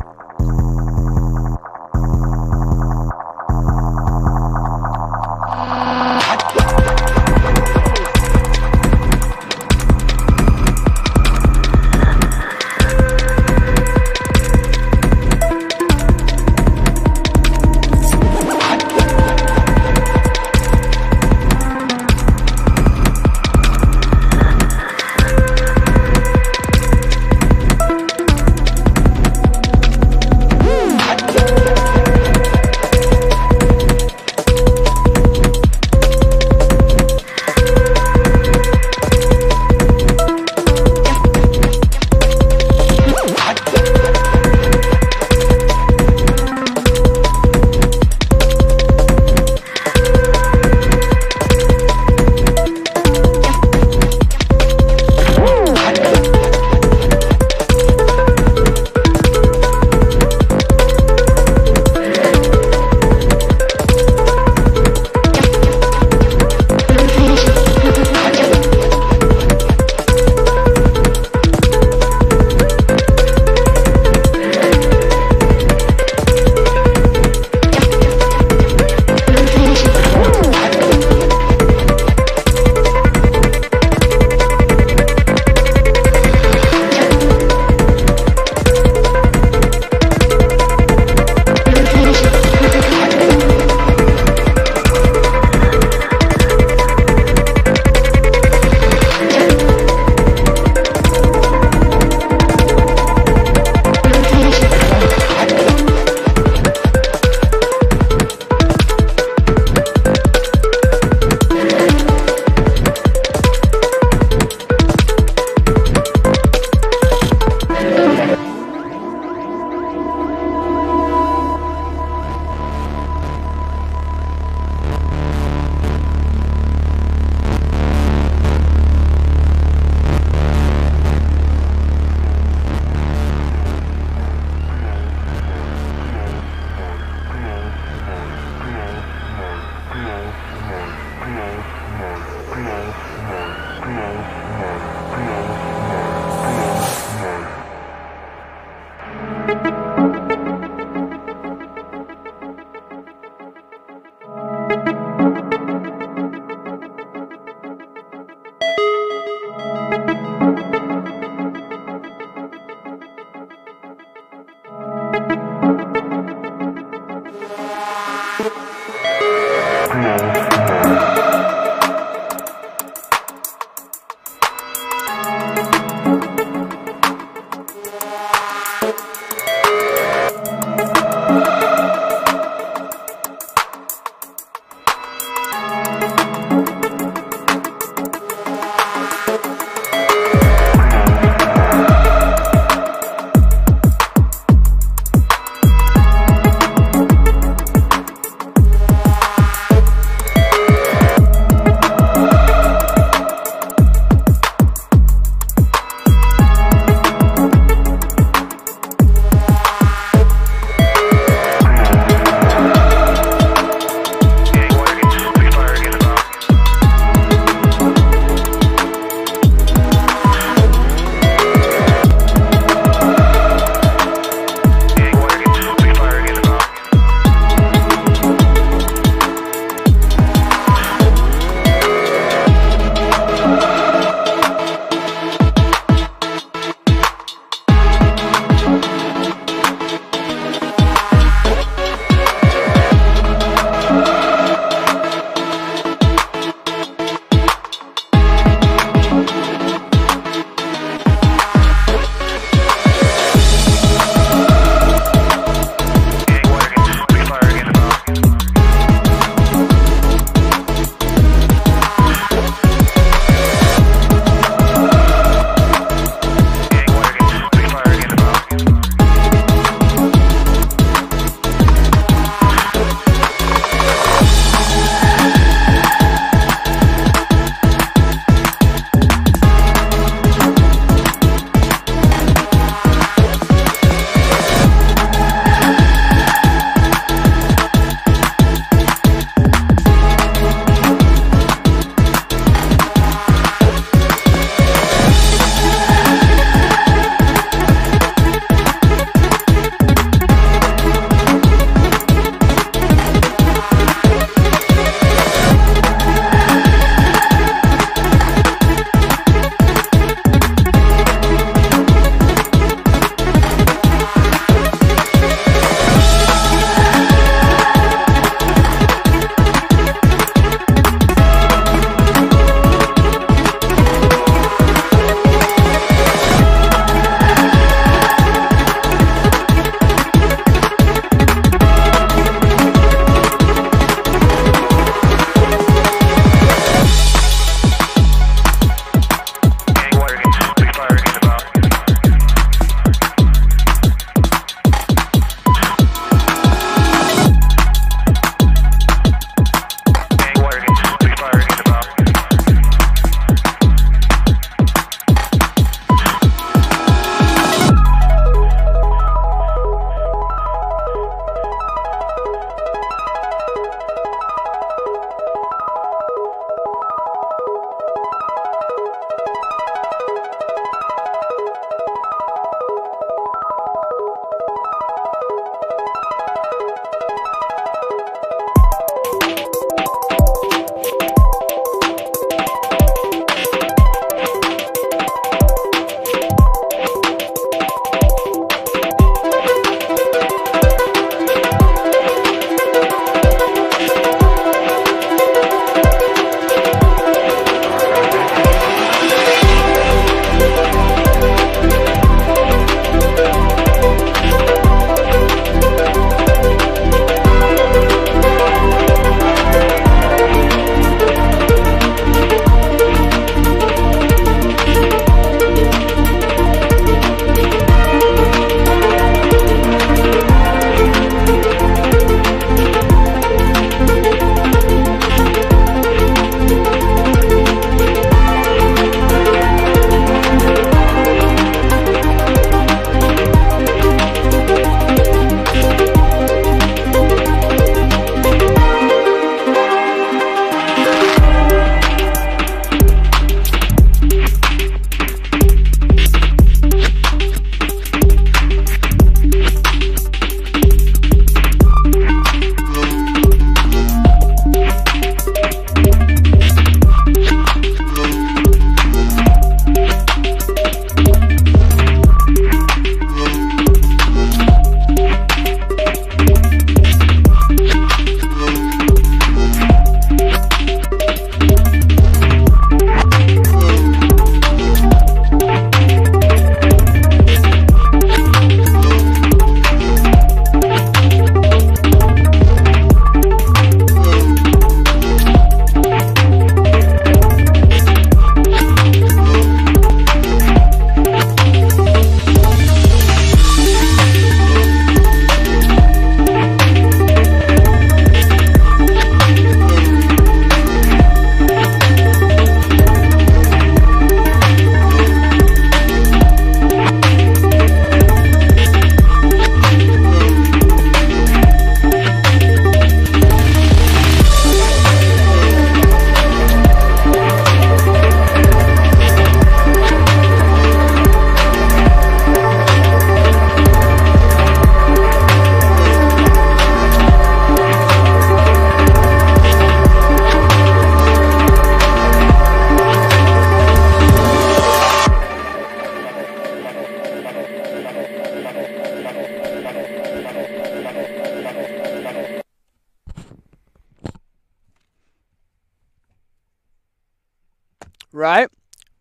Right?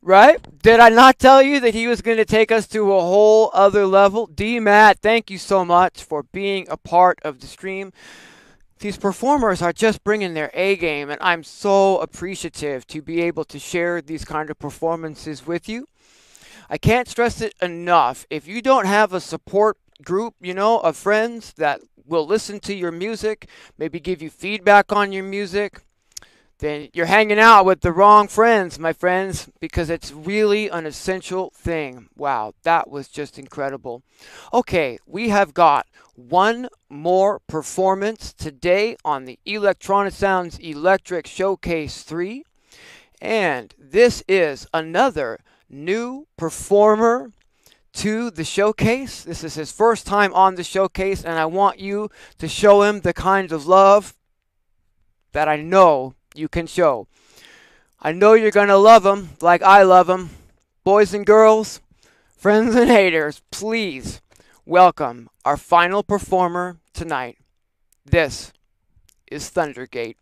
Right? Did I not tell you that he was going to take us to a whole other level? DMAT, thank you so much for being a part of the stream. These performers are just bringing their A game, and I'm so appreciative to be able to share these kind of performances with you. I can't stress it enough. If you don't have a support group, you know, of friends that will listen to your music, maybe give you feedback on your music, then you're hanging out with the wrong friends, my friends, because it's really an essential thing. Wow, that was just incredible. Okay, we have got one more performance today on the Electronisounds Electric Showcase 3. And this is another new performer to the showcase. This is his first time on the showcase, and I want you to show him the kind of love that I know you can show. I know you're going to love him like I love him. Boys and girls, friends and haters, please welcome our final performer tonight. This is Thundergate.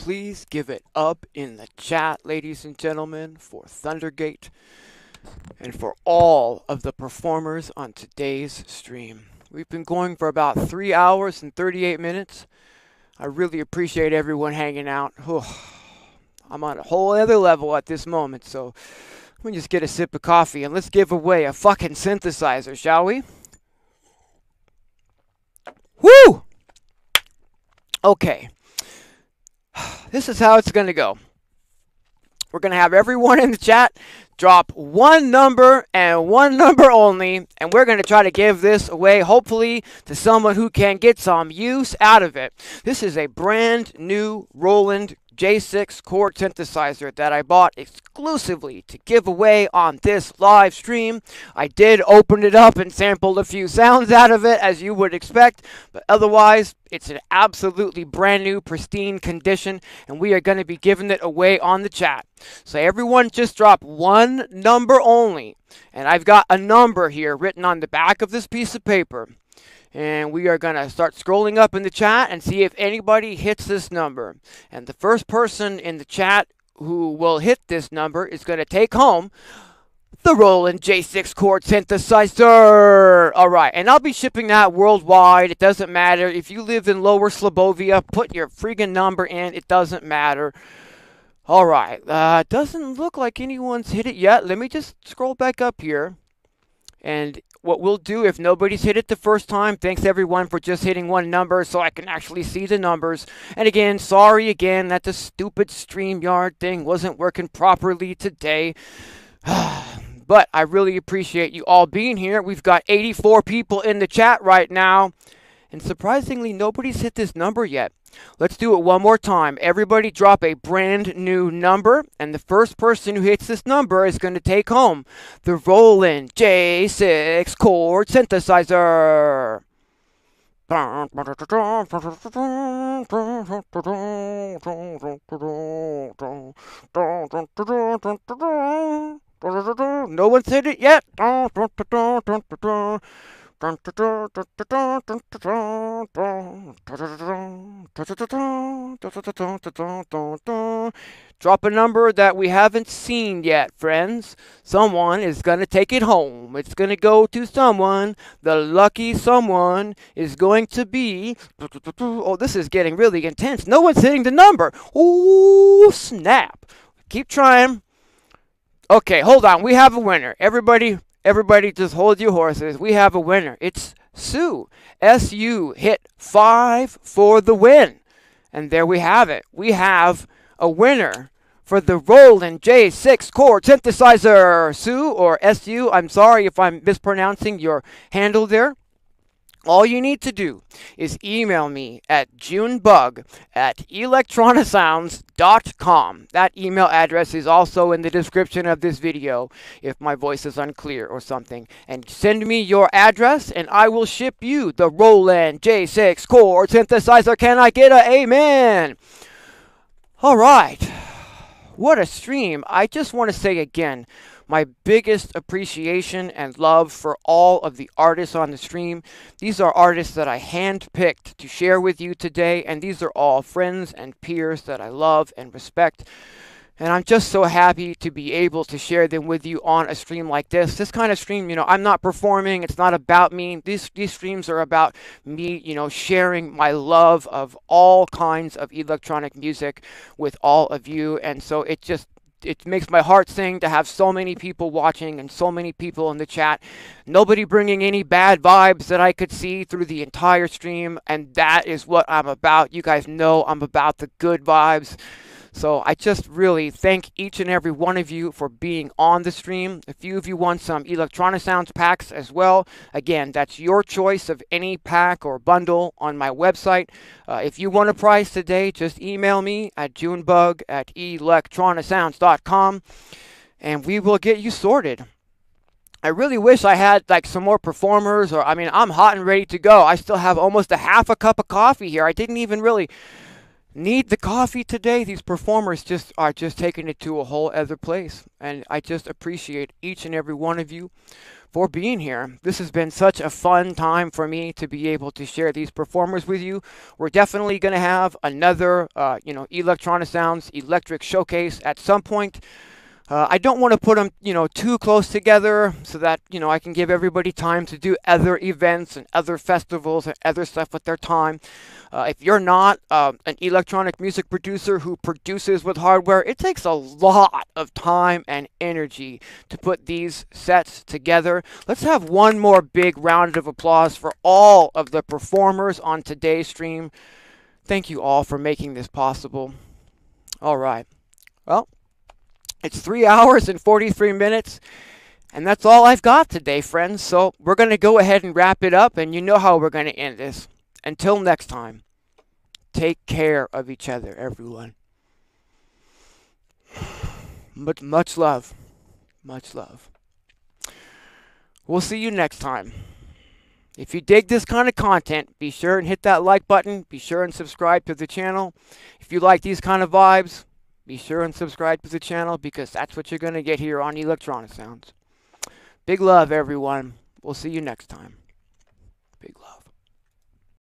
please give it up in the chat, ladies and gentlemen, for Thundergate and for all of the performers on today's stream. We've been going for about 3 hours and 38 minutes. I really appreciate everyone hanging out. I'm on a whole other level at this moment, so let me just get a sip of coffee and let's give away a fucking synthesizer, shall we? Woo! Okay. This is how it's going to go. We're going to have everyone in the chat drop one number and one number only, and we're going to try to give this away, hopefully, to someone who can get some use out of it. This is a brand new Roland J6 chord synthesizer that I bought exclusively to give away on this live stream. I did open it up and sampled a few sounds out of it, as you would expect, but otherwise it's an absolutely brand new pristine condition, and we are going to be giving it away on the chat. So everyone just drop one number only, and I've got a number here written on the back of this piece of paper. And we are going to start scrolling up in the chat and see if anybody hits this number. And the first person in the chat who will hit this number is going to take home the Roland J6 chord synthesizer. All right, and I'll be shipping that worldwide. It doesn't matter. If you live in Lower Slobovia, put your friggin' number in. It doesn't matter. All right, doesn't look like anyone's hit it yet. Let me just scroll back up here. And what we'll do, if nobody's hit it the first time, thanks everyone for just hitting one number so I can actually see the numbers. And again, sorry again that the stupid StreamYard thing wasn't working properly today. But I really appreciate you all being here. We've got 84 people in the chat right now. And surprisingly, nobody's hit this number yet. Let's do it one more time. Everybody drop a brand new number, and the first person who hits this number is going to take home the Roland J6 chord synthesizer. No one's hit it yet. Drop a number that we haven't seen yet, friends. Someone is going to take it home. It's going to go to someone. The lucky someone is going to be... Oh, this is getting really intense. No one's hitting the number. Oh, snap. Keep trying. Okay, hold on. We have a winner. Everybody just hold your horses. We have a winner. It's Sue. SU hit 5 for the win. And there we have it. We have a winner for the Roland J6 chord synthesizer. Sue, or SU, I'm sorry if I'm mispronouncing your handle there. All you need to do is email me at junebug@electronisounds.com. That email address is also in the description of this video if my voice is unclear or something. And send me your address and I will ship you the Roland J6 chord synthesizer. Can I get a amen? All right. What a stream. I just want to say again, my biggest appreciation and love for all of the artists on the stream. These are artists that I handpicked to share with you today, and these are all friends and peers that I love and respect. And I'm just so happy to be able to share them with you on a stream like this. This kind of stream, you know, I'm not performing. It's not about me. These streams are about me, you know, sharing my love of all kinds of electronic music with all of you. And so it makes my heart sing to have so many people watching and so many people in the chat. Nobody bringing any bad vibes that I could see through the entire stream. And that is what I'm about. You guys know I'm about the good vibes. So I just really thank each and every one of you for being on the stream. A few of you won some Electronisounds packs as well. Again, that's your choice of any pack or bundle on my website. If you want a prize today, just email me at junebug@electronisounds.com and we will get you sorted. I really wish I had like some more performers, or I mean, I'm hot and ready to go. I still have almost a half a cup of coffee here. I didn't even really need the coffee today. These performers are just taking it to a whole other place. And I just appreciate each and every one of you for being here. This has been such a fun time for me to be able to share these performers with you. We're definitely going to have another, Electronisounds electric showcase at some point. I don't want to put them, too close together so that, I can give everybody time to do other events and other festivals and other stuff with their time. If you're not an electronic music producer who produces with hardware, it takes a lot of time and energy to put these sets together. Let's have one more big round of applause for all of the performers on today's stream. Thank you all for making this possible. All right. Well, it's 3 hours and 43 minutes, and that's all I've got today, friends. So we're going to go ahead and wrap it up, and you know how we're going to end this. Until next time, take care of each other, everyone. Much love. Much love. We'll see you next time. If you dig this kind of content, be sure and hit that like button. Be sure and subscribe to the channel. If you like these kind of vibes, be sure and subscribe to the channel, because that's what you're going to get here on Electronisounds. Big love, everyone. We'll see you next time. Big love.